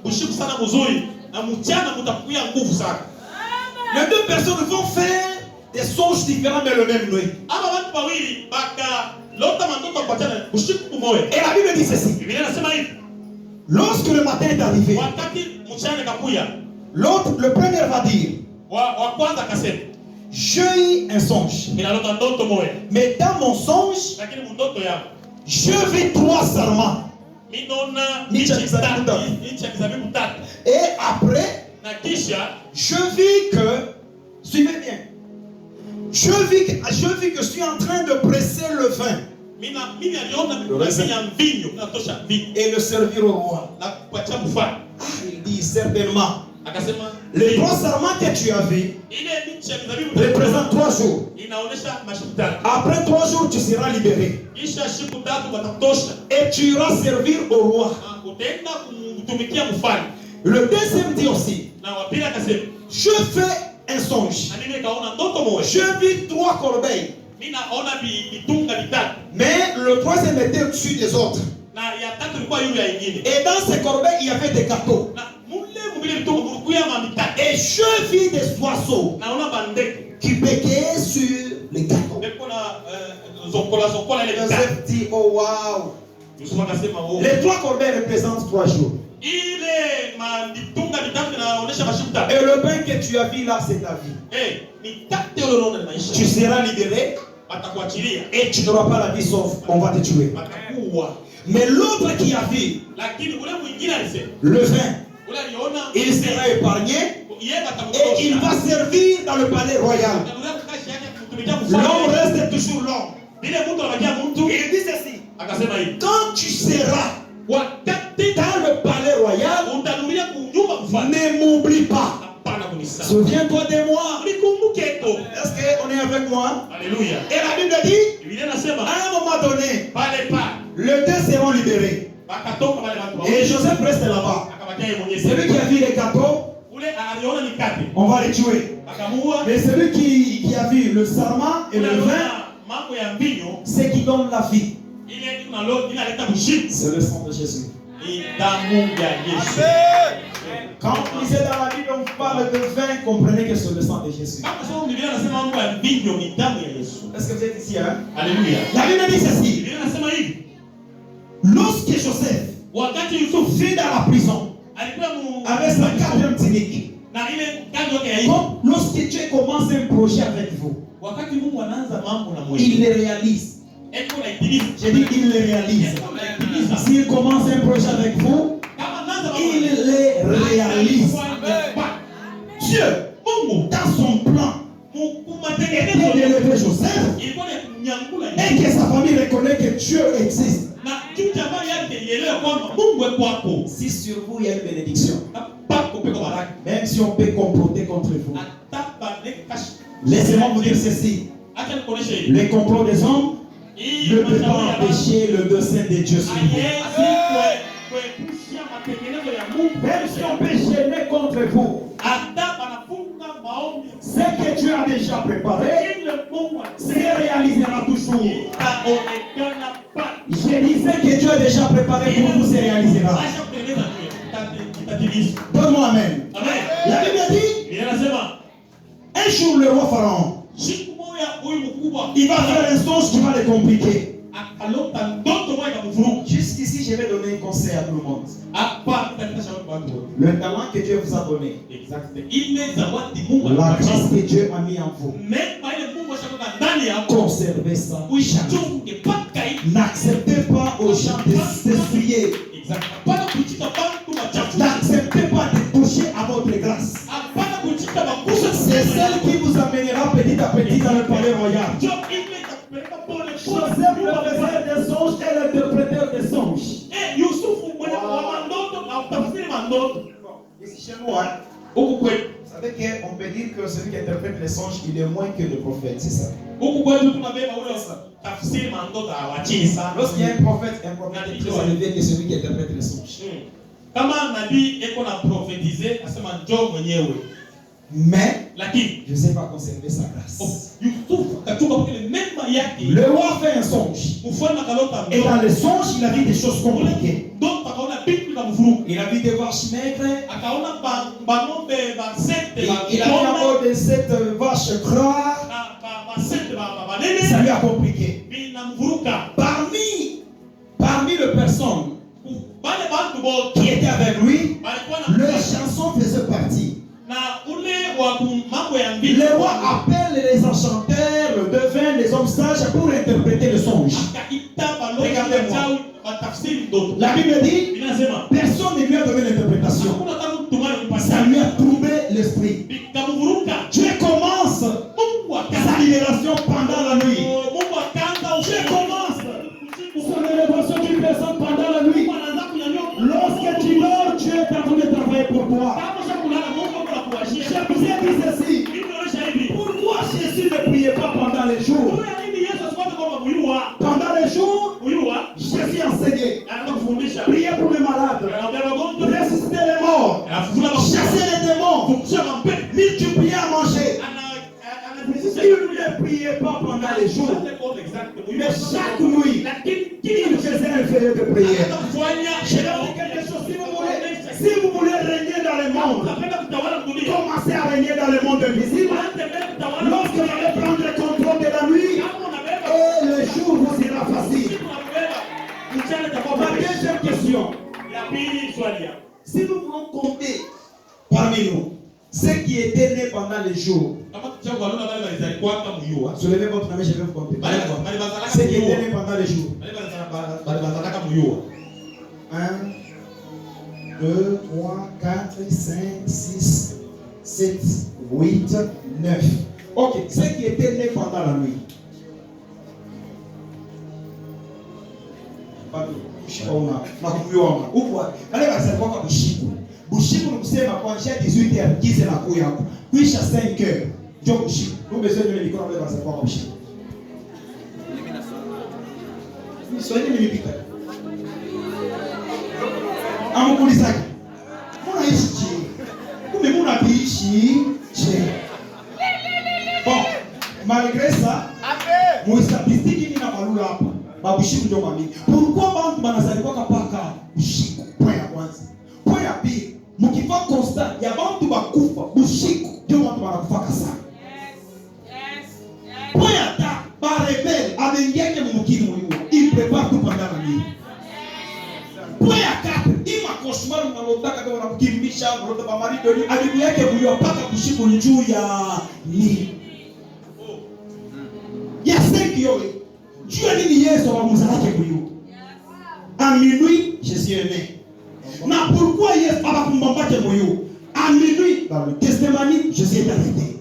bushiku sana mzuri na mchana mtakuya nguvu sana. Les deux personnes vont faire des songes différents mais le même nuit. Ama watu wawili baka lota mandoto kupatana bushiku moja. Et la Bible dit ceci. Biblia inasema hivi. Lorsque le matin est arrivé, Wakati mchana kakuya, l'autre, le premier va dire, wa kwanza akasema, j'ai eu un songe. ninalota ndoto moja. Mais dans mon songe, Lakini ndoto yangu je vis 3 serments. mimi naona Nchi ya nchi kizabibu tatu. Et après, Na kisha je vis que, suivez bien, je vis que je suis en train de presser le vin mimi aliona mimi mvinyo natosha mvinyo et le servir au roi. na kupatia mfalme. Il dit certainement, Akasema les 3 serments que tu as vus ile nchi ya kizabibu représentent 3 jours. inaonesha masiku tatu. Après 3 jours, tu seras libéré Kisha siku tatu watatosha et tu iras servir au roi. na kutenda kumtumikia mfalme. Le deuxième dit aussi, Na wapili akasema, je fais un songe. na mimi kaona ndoto moja. Je vis 3 corbeilles, Mimi naona vitunga vitatu. mais le troisième était au-dessus des autres. Na ya tatu ilikuwa yule ya ingine. Et dans ces corbeilles, il y avait des gâteaux. Na mule mubile vitunga kulikuwa mamikate. Et je vis des oiseaux Naona bandeke. qui béquaient sur les gâteaux. Beko na zokola ile vitatu. Joseph dit, oh wow. Yusufu akasema oh. Les 3 corbeilles représentent 3 jours. Ile vitunga vitatu inaonesha masiku tatu. Et le pain que tu as vu là, c'est ta vie. Mikate uliona ni maisha. Tu seras libéré Watakuachilia. et tu n'auras pas la vie sauf on va te tuer. Watakuua. Mais l'autre qui a vu Lakini ule mwingine alisema, le vin, ule aliona il sera épargné yeye et atamtosha. il va servir dans le palais royal. L'homme reste toujours l'homme. Ile mtu anabakia mtu. Il dit ceci, Akasema hivi, quand tu seras wakati dans le palais royal, utanuria kunyumba mfalme. ne m'oublie pas. Hapana kunisahau. Souviens-toi de moi. Nikumbuke tu. Est-ce qu'on est avec moi? Haleluya. Et la Bible dit, Biblia inasema à un moment donné, pale pa les deux seront libérés. wakatoka wale watu Et wawili. Joseph reste là-bas. Akabakia yeye mwenyewe. Celui qui a vu les gâteaux, Ule aliona mikate. on va les tuer. Akamuua. Mais celui qui a vu le serment et Ule le vin, aliona mambo ya mvinyo. c'est qui donne la vie. Ile tunalo inaleta mshindi. C'est le sang de Jésus. Ni damu ya Yesu. Quand on lisait dans la Bible, on parle de vin, comprenez que c'est le sang de Jésus. Kama sio Biblia inasema mambo ya mvinyo ni damu ya Yesu. Est-ce que vous êtes ici, hein? Haleluya. La Bible dit ceci. Biblia inasema hivi. Lorsque Joseph Wakati Yusuf fut dans la prison alikuwa avec sa 4e tunique, na ile kazi yake ya hivi. comme lorsque Dieu commence un projet avec vous, Wakati Mungu anaanza mambo na il mwenyewe. le réalise. Eko na itiliza. J'ai dit il le réalise. Eko na itiliza. S'il commence un projet avec vous, Kama anaanza mambo il le réalise. Dieu, Mungu dans son plan, kumatengenezo était d'élever Joseph ilikuwa ni kunyangula et que sa famille reconnaît que Dieu existe. na kitu jamaa yake ielewe kwamba Mungu yuko hapo. Si sur vous il y a une bénédiction, Pako peko baraka. même si on peut comploter contre vous, Atapa ne kashi. laissez-moi vous dire ceci. Acha nikuoneshe hivi. Les complots des hommes Hii ne peuvent pas mashauri ya watu empêcher le dessein de Dieu sur vous. haiwezi kuepusha matengenezo ya Mungu. Même si on peut gêner contre vous, Hata wanafunga maombi. ce que Dieu a déjà préparé, Ile Mungu c'est réalisera toujours. itaonekana pale. Je disais que Dieu a déjà préparé pour vous, c'est réalisera. Acha kutengeneza ndio itatimizwa. Donne-moi Amen. Amen. La Bible dit, Biblia inasema un jour le roi Pharaon, siku moja huyu mkubwa il va faire un songe qui va le compliquer. akalota ndoto moja ikamvuruga. Jusqu'ici, je vais donner un conseil à tout le monde. Hapa nitakupa shauri kwa watu wote. Le talent que Dieu vous a donné, Exactly. Ile zawadi Mungu la anakupatia. grâce que Dieu a mis en vous, Neema ile Mungu ashatoka ndani yako. conservez ça. Uichunge mpaka hivi. N'acceptez pas souillés. Exact. Hapana kuchika bantu machafu. N'acceptez pas de toucher à votre grâce. Hapana kuchika makusa. C'est celle qui vous amènera petit à petit dans le palais royal. Ndio ile itakupeleka pole Joseph, le faiseur des songes et l'interpréteur des songes. Yusufu mwenye wa mandoto na utafsiri mandoto. Ici chez nous, hein, Huku kwetu. vous savez qu'on peut dire que celui qui interprète les songes, il est moins que le prophète, c'est ça. Huku kwetu tunabeba ule tafsiri mandoto hawachini sana. Lorsqu'il y a un prophète est plus élevé que celui qui interprète les songes. Kama nabii eko na profetize asema njoo mwenyewe. Mais Lakini Joseph va conserver sa grâce. Yusufu kachunga kwa ile mema yake. Le roi fait un songe. Mfalme akalota Et dans le songe, il a vu des choses compliquées. ndoto akaona vitu vya mvurugo. Il a vu des vaches maigres. Akaona ng'ombe ba sete Il a vu encore de cette vache gras. ba sete ba nene. Ça lui a compliqué. Vinamvuruga. Parmi les personnes Bale bantu bo qui étaient avec lui, balikuwa na leur chanson faisait partie. na ule wa mambo ya mbili. Le roi appelle les enchanteurs, le devin, les hommes sages pour interpréter le songe. Regardez-moi. La Bible dit, personne ne lui a donné l'interprétation. Ça lui a troublé l'esprit. Dieu commence sa libération pendant la nuit. Dieu commence son élévation d'une personne pendant la nuit. Lorsque tu dors, Dieu est en train de travailler pour toi. Je vous ai dit ceci. Pourquoi Jésus ne priait pas pendant les jours? Pendant les jours, Jésus enseignait. Priez pour les malades. Ressusciter les morts. Chasser les démons. Multiplier à manger. Il ne priait pas pendant les jours. Mais chaque nuit, il faisait un veilleux de prière. Je vais vous dire quelque chose. Si vous voulez régner dans le monde, commencez à régner dans le monde invisible. Lorsque vous allez prendre le contrôle de la nuit, et le jour vous sera facile. Ma deuxième question. Si nous voulons compter parmi nous ceux qui étaient nés pendant les jours, soulevez votre main, je vais vous compter. Ceux qui étaient nés pendant les jours. 1, 2, 3, 4, 5, 6, 7, 8, 9. Ok, ceux qui étaient nés pendant la nuit. Bushiku ni kusema kuanzia 18h gize na kuya hapo. Kuisha 5h. Ndio bushiku. Ndio besoin de mikono mbele basi kwa bushiku. Ni swali nimepita. Amukulizaki. Mbona ishi chini? Kumbe mbona biishi chini? Bon, malgré ça, moi statistique ni na balula hapa. Babushiku ndio mami. Pourquoi bantu banazalikuwa kapaka bushiku? Point ya kwanza. Point ya pili. Mkifa constant ya bantu bakufa bushiku ndio bantu banakufaka sana. Point ya ta ba rebelle abengiake mumukini mwiwa. Il prépare tout pendant la nuit. Point ya 4 ima cauchemar mnalotaka kama unakimbisha mlota ba mari doni adibu yake mwiwa paka bushiku njuu ya ni. Ya 5 yowe. Dieu a dit Yesu wa muzalake mwiwa. À minuit, Jésus est né. Mais pourquoi Yesu abakumbambake moyo? À minuit, dans le Testamani, Jésus est arrivé.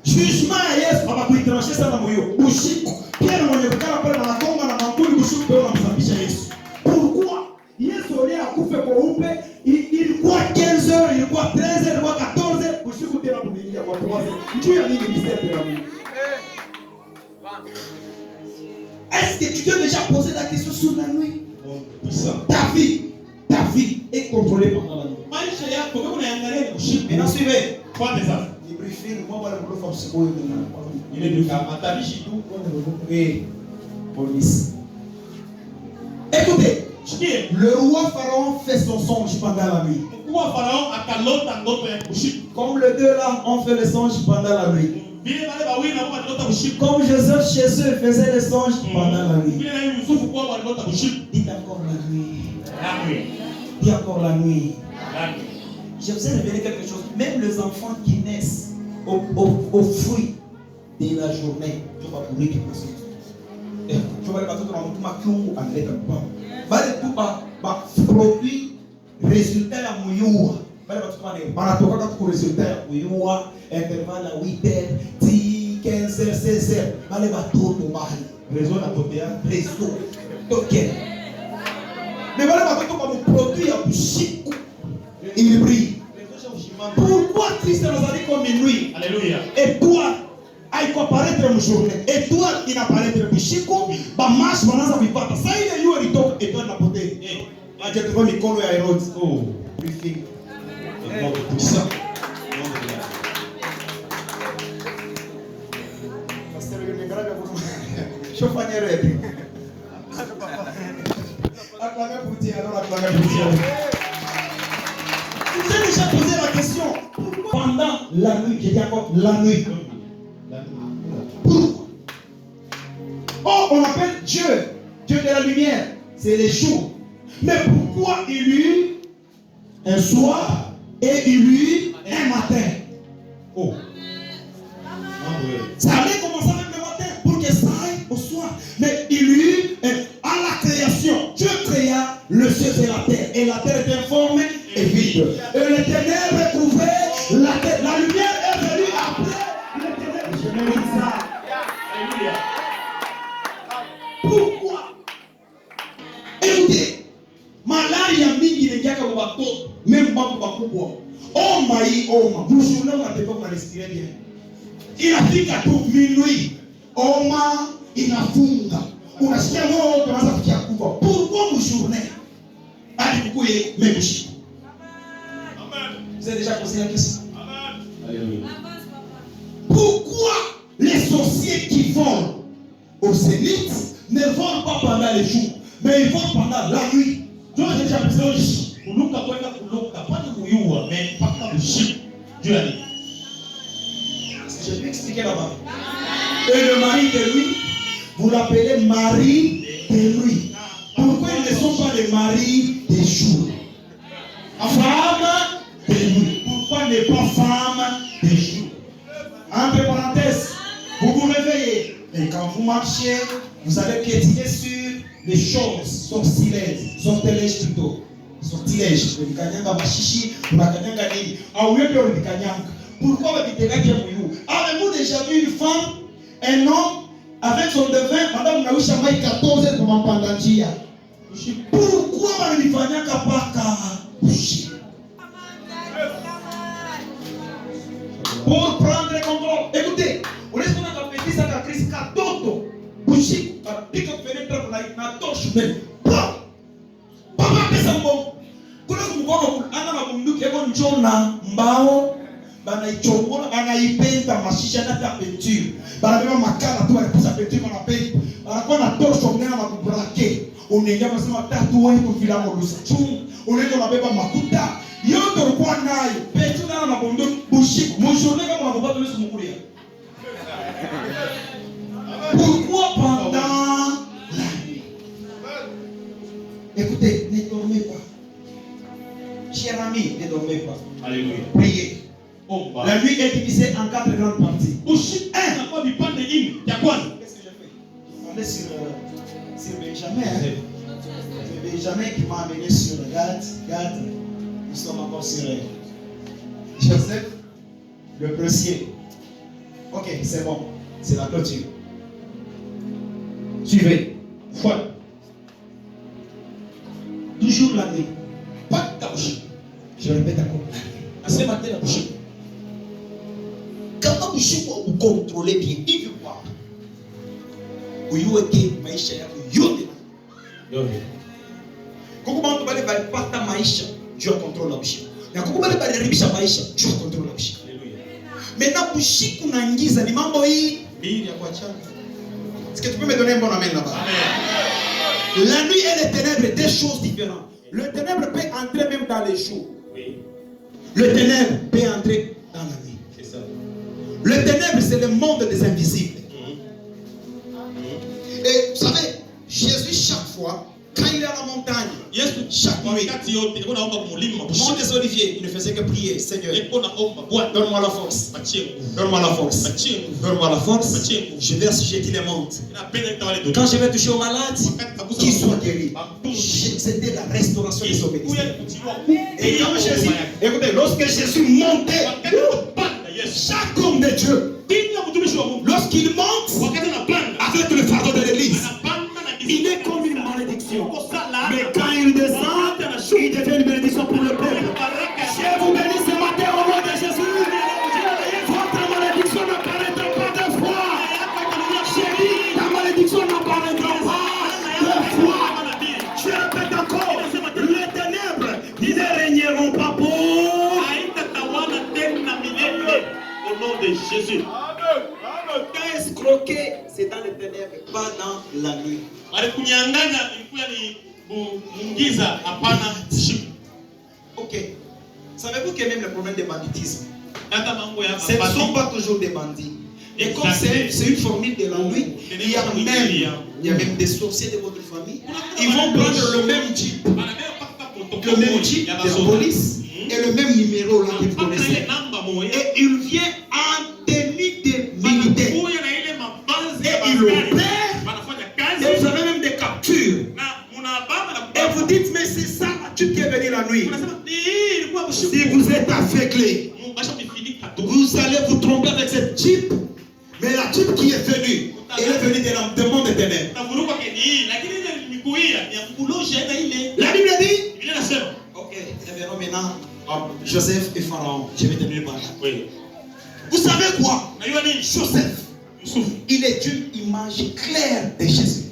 Jugement à Yesu abakuitrancher sana moyo. Bushiku. Pierre mwenye kukala pale na konga na manguli bushiku pale unamsababisha Yesu. Pourquoi? Yesu ndiye akufe kwa upe, ilikuwa 15h, ilikuwa 13h, ilikuwa 14h, bushiku tena kuingia kwa 3h. Dieu a dit que c'est la nuit. Est-ce que tu t'es déjà posé la question sur la nuit? Ta vie est contrôlée pendant la nuit. Maintenant suivez. Le briefing, moi voilà le force. Il est du oui, police. Écoutez, le roi Pharaon fait son songe pendant la nuit. Comme les deux là ont fait le songe pendant la nuit. Comme Joseph chez eux faisait les songes pendant la nuit. Dites encore la nuit. Dis encore la nuit. Je vous ai révélé quelque chose. Même les enfants qui naissent au fruit de la journée, tu vas pourrir quelque chose. Tu vas les battre dans le tout ma clou en l'air. produit résultat ya muyua. Bale batukane banatoka kwa résultat ya muyua intervalle à 8h, 10, 15h, 16h. Bale batoto bali. Réseau na potea, réseau. OK. Mais bale batoto comme produit ya bushiku. Il brille. Pourquoi Christ nous a dit comme une nuit? Alléluia. Et toi, il faut apparaître une journée. Et toi, il apparaît une chico. Bah marche, banana, oui pas. Ça il est eu et toi, et toi la beauté. Ah, tu vois mes colons et Hérode. Oh, briefing. Tout ça. Pasteur, il est grave pour moi. Chauffe un erreur. Acclamez pour Dieu, alors acclamez pour Dieu. J'ai déjà posé la question. Pendant la nuit, j'ai dit encore la nuit. Pourquoi? Oh, on appelle Dieu de la lumière. C'est les jours. Mais pourquoi il eut un soir et il eut un matin? Oh. Ça allait commencer avec le matin pour que ça aille au soir. Mais il eut à la création. Dieu créa le ciel et la terre. Et la terre était informe et vide. Et les ténèbres couvraient la terre. La lumière est venue après les ténèbres. Je me dis ça. Alléluia. Pourquoi? Écoutez, malaria mingi n'engaka au bateau, même pas pour bakubwa. Oh maï, oh ma, vous journée on a pas pour respirer bien. Il a fait qu'à tout minuit. Oh ma, il a funga. On a fait un mot de la qui a couvert. Pourquoi vous journée? Allez, vous pouvez même chier. Vous avez déjà posé la question? Alléluia. Pourquoi les sorciers qui volent au zénith ne volent pas pendant les jours, mais ils volent pendant la nuit? Dieu a déjà posé le chiffre. Dieu a dit. Je vais expliquer là-bas. Et le mari de lui, vous l'appelez mari de lui. Pourquoi ils ne sont pas les maris des jours? Femme de lui. Pourquoi n'est pas femme des jours? Entre parenthèses, vous vous réveillez. Et quand vous marchez, vous allez piétiner sur les choses sortilèges, sortilèges plutôt. Sortilèges. Pourquoi avez-vous déjà vu une femme, un homme, avec son devin, madame Naoucha Maï 14 pour m'empandangia? Pourquoi vous ne pas coucher? Pour prendre le contrôle. Écoutez, on est sur la petit sac à crise katoto. Bouchi, pique up fenêtre pour la torche. Mais, papa, pesa mbongo. Kuna kumkono ana mabunduki yako njona mbao. Banaichongola, banaipenda mashisha na ta peinture. Banabeba makala tu aliposa peinture na peinture. Anakuwa na torche ongea na kubrake. Unaingia unasema tatu wewe tu vila molusa. Chum, unaenda unabeba makuta. Yote ulikuwa nayo. Peinture na mabunduki bushiku. Mjourne kama unapata nusu mkulia. Pourquoi pendant la nuit? Écoutez, ne dormez pas. Cher ami, ne dormez pas. Alléluia. Priez. La nuit est divisée en 4 grandes parties. Qu'est-ce que j'ai fait? On est sur Benjamin. C'est Benjamin qui m'a amené sur Gad. Nous sommes encore sur Joseph, le precier. Ok, c'est bon. C'est la clôture. Suivez. Foi. Toujours la nuit. Pas de bouche. Je répète encore. Ce matin, la bouche. Quand vous contrôlez bien, il veut voir. Vous êtes maïcha, vous êtes. Quand vous allez faire ta maïcha, Dieu contrôle la bouche. Quand vous allez faire la maïcha, Dieu contrôle la bouche. Maintenant, bouche qu'on a une guise, les mamans, est-ce que tu peux me donner un bon amen là-bas? La nuit et les ténèbres, deux choses différentes. Le ténèbre peut entrer même dans les jours. Oui. Le ténèbre peut entrer dans la nuit. C'est ça. Le ténèbre, c'est le monde des invisibles. Et vous savez, Jésus, chaque fois, quand il est à la montagne, Chaque nuit. Mon des Olivier, il ne faisait que prier. Seigneur, donne-moi la force. Donne-moi la force. Donne-moi la force. Je vais assujettir les montes. Quand je vais toucher aux malades, qu'ils soient guéris. C'était la restauration de son ministère. Et quand Jésus, écoutez, lorsque Jésus montait, chaque homme de Dieu, lorsqu'il monte avec le fardeau de l'église, il est comme une malédiction. Mais quand il descend, il devient une bénédiction pour le peuple. Je vous bénis ce matin au nom de Jésus. Votre malédiction n'apparaîtra pas deux fois. Chérie, ta malédiction n'apparaîtra pas deux fois. Je répète encore, les ténèbres, ils ne régneront pas pour. Au nom de Jésus. Quand escroquer, c'est dans les ténèbres, pas dans la nuit. Ok. Savez-vous que même le problème des banditisme, ce ne sont pas toujours des bandits. Et comme c'est une formule de la nuit, il y a même des sorciers de votre famille. Ils vont prendre le même type de la police et le même numéro là que vous connaissez. Et il vient en tenue de militaire. Et il opère. Et vous avez même des captures. Et vous dites, mais c'est ça la type qui est venu la nuit. Si vous êtes aveuglé, vous allez vous tromper avec cette type. Mais la type qui est venue, elle est venue de la monde éternel. La Bible dit, ok, revenons maintenant à Joseph et Pharaon. Je vais terminer par là. Oui. Vous savez quoi? Joseph, il est une image claire de Jésus.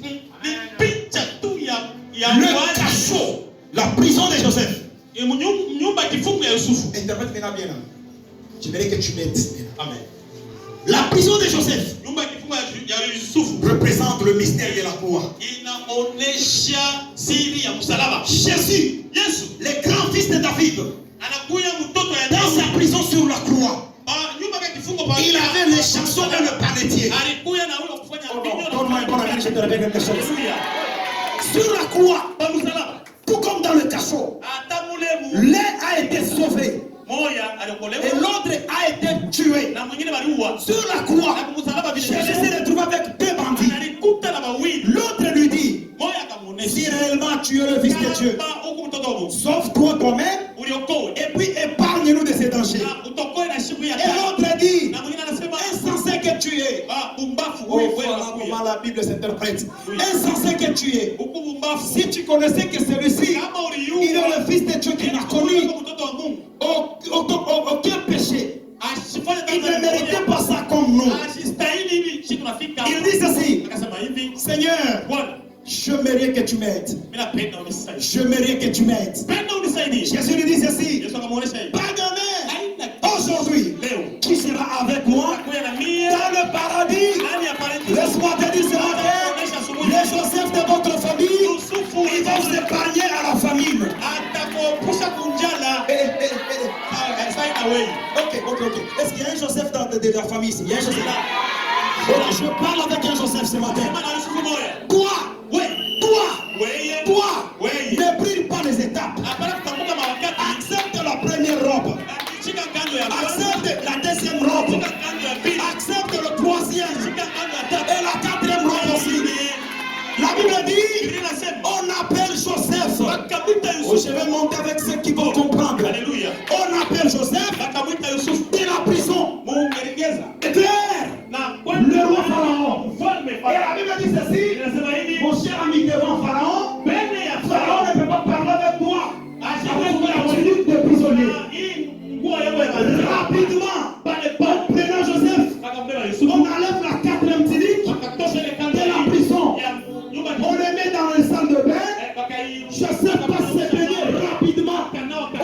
Le cachot, la prison de Joseph. Interprète maintenant bien. J'aimerais que tu m'aides. Amen. La prison de Joseph représente le mystère de la croix. Jésus, le grand fils de David, dans sa prison sur la croix, il avait les chansons et le panetier. Donne-moi un bon avis, je te révèle quelque chose. Sur la croix, tout comme dans le cachot, l'un a été sauvé. Et l'autre a été tué. Sur la croix, Jésus s'est retrouvé avec deux bandits. L'autre lui dit, si réellement tu es le fils de Dieu, sauve-toi toi-même et puis épargne-nous de ces dangers. Et l'autre dit, insensé que tu es. Voilà comment la Bible s'interprète. Insensé que tu es. Si tu connaissais que celui-ci, il est le fils de Dieu qui n'a connu aucun péché. Il ne méritait pas ça comme nous. Il dit ceci, Seigneur, je mérite que tu m'aides. Je mérite que tu m'aides. Jésus lui dit ceci, pardonnez aujourd'hui qui sera avec moi dans le paradis. Laisse-moi te dire ce matin, les Joseph de votre famille, ils vont s'épargner à la famine. Ok. Est-ce qu'il y a un Joseph de la famille ici? Il y a un Joseph. Je parle avec un Joseph ce matin. Toi, ne brille pas les étapes. Accepte la première robe. Accepte la deuxième robe. Accepte le troisième. Et la quatrième robe aussi. La Bible dit, on appelle Joseph. Je vais monter avec ceux qui vont comprendre. Alléluia. On appelle Joseph de la prison. Le roi Pharaon. Et la Bible dit ceci, mon cher ami devant Pharaon, Pharaon ne peut pas parler avec toi. Avec la tenue de prisonnier. Rapidement, en prenant Joseph, on enlève la quatrième tunique de la prison. On le met dans le salle de bain. Joseph passe ses baigner rapidement. On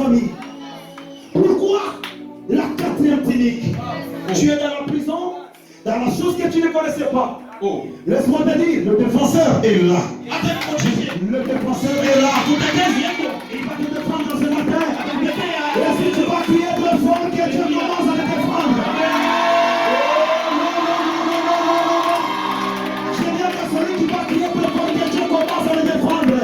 famille. Pourquoi la quatrième technique? Tu es dans la prison, dans la chose que tu ne connaissais pas. Laisse-moi te dire, le défenseur est là. Le défenseur est là. Il va te défendre ce matin. Et si tu vas crier très fort, que Dieu commence à te défendre. Je dis à celui qui va crier très fort, que Dieu commence à le défendre.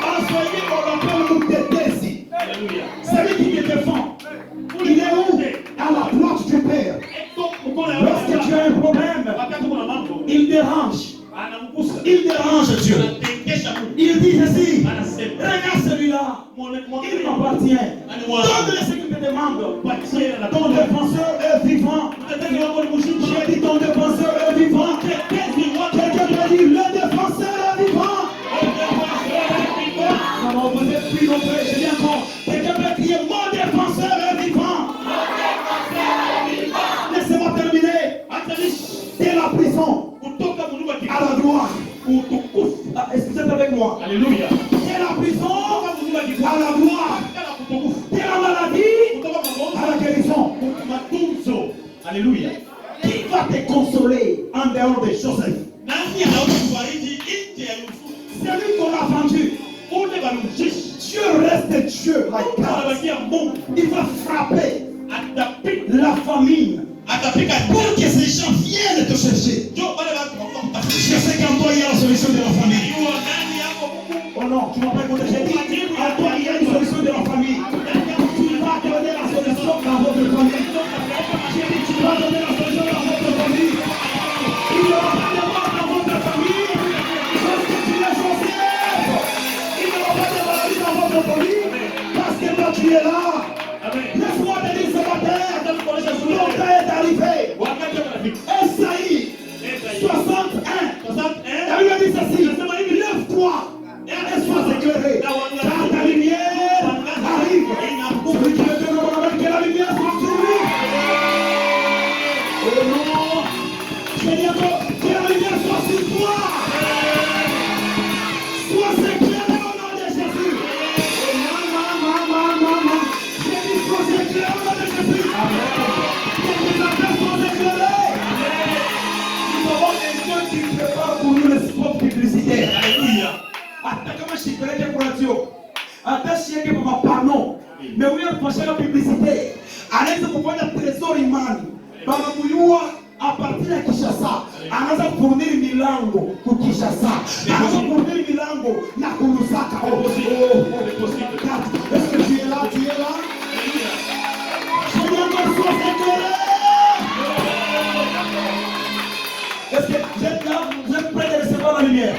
En soyez, on l'appelle Moutetesi. Celui qui te défend. Il est où? À la droite du Père. Lorsque tu as un problème, il dérange. Il dérange Dieu. Il dit ceci. Regarde celui-là. Il m'appartient. Donne-le ce qu'il te demande. Ton défenseur est vivant. J'ai dit ton défenseur est vivant. Quelqu'un peut dire le défenseur est vivant. Non, vous êtes plus nombreux. Je dis encore. Quelqu'un peut dire mon défenseur est vivant. Laissez-moi terminer. Dès la prison, à la gloire. Est-ce que vous êtes avec moi? Alléluia. Dès la prison, à la gloire. Dès la maladie, à la guérison. Alléluia. Qui va te consoler en dehors de Joseph? Celui qu'on a vendu. Dieu reste Dieu. Il va frapper la famine pour que ces gens viennent te chercher. Je sais qu'en toi il y a la solution de la famille. Oh non, tu m'as pas écouté. J'ai dit, en toi il y a une solution de la famille. Tu vas donner la solution dans votre famille. J'ai dit, tu vas donner la solution dans votre famille. Il n'y aura pas de mort dans votre famille. Parce que tu es Joseph. Il n'y aura pas de maladie dans votre famille. Parce que toi tu es là. Laisse-moi te dire ce matin. Ton temps est arrivé. Esaïe 61. La Bible dit ceci. Lève-toi et sois éclairé. Car ta lumière arrive. Celui qui veut te demander que la lumière soit sur lui. Oh non. Je dis encore que la lumière soit sur toi. Sois éclairé au nom de Jésus. Maman. Je dis sois éclairé au nom de Jésus. Que tes affaires soient éclairées. Nous avons un Dieu qui prépare pour nous les spots publicitaires. Alléluia. Hata kama shipeleke kwa radio, hata shieke kwa mapano, mais huyo anafanya publicité, anaweza kufanya trésor imani, baba kuyua a partir ya Kinshasa, anaanza kufuniri milango ku Kinshasa, anaanza kufuniri milango na kulusaka. Est-ce que tu es là? Tu es là? Je dis encore sois éclairé. Est-ce que vous êtes là? Vous êtes prêts de recevoir la lumière?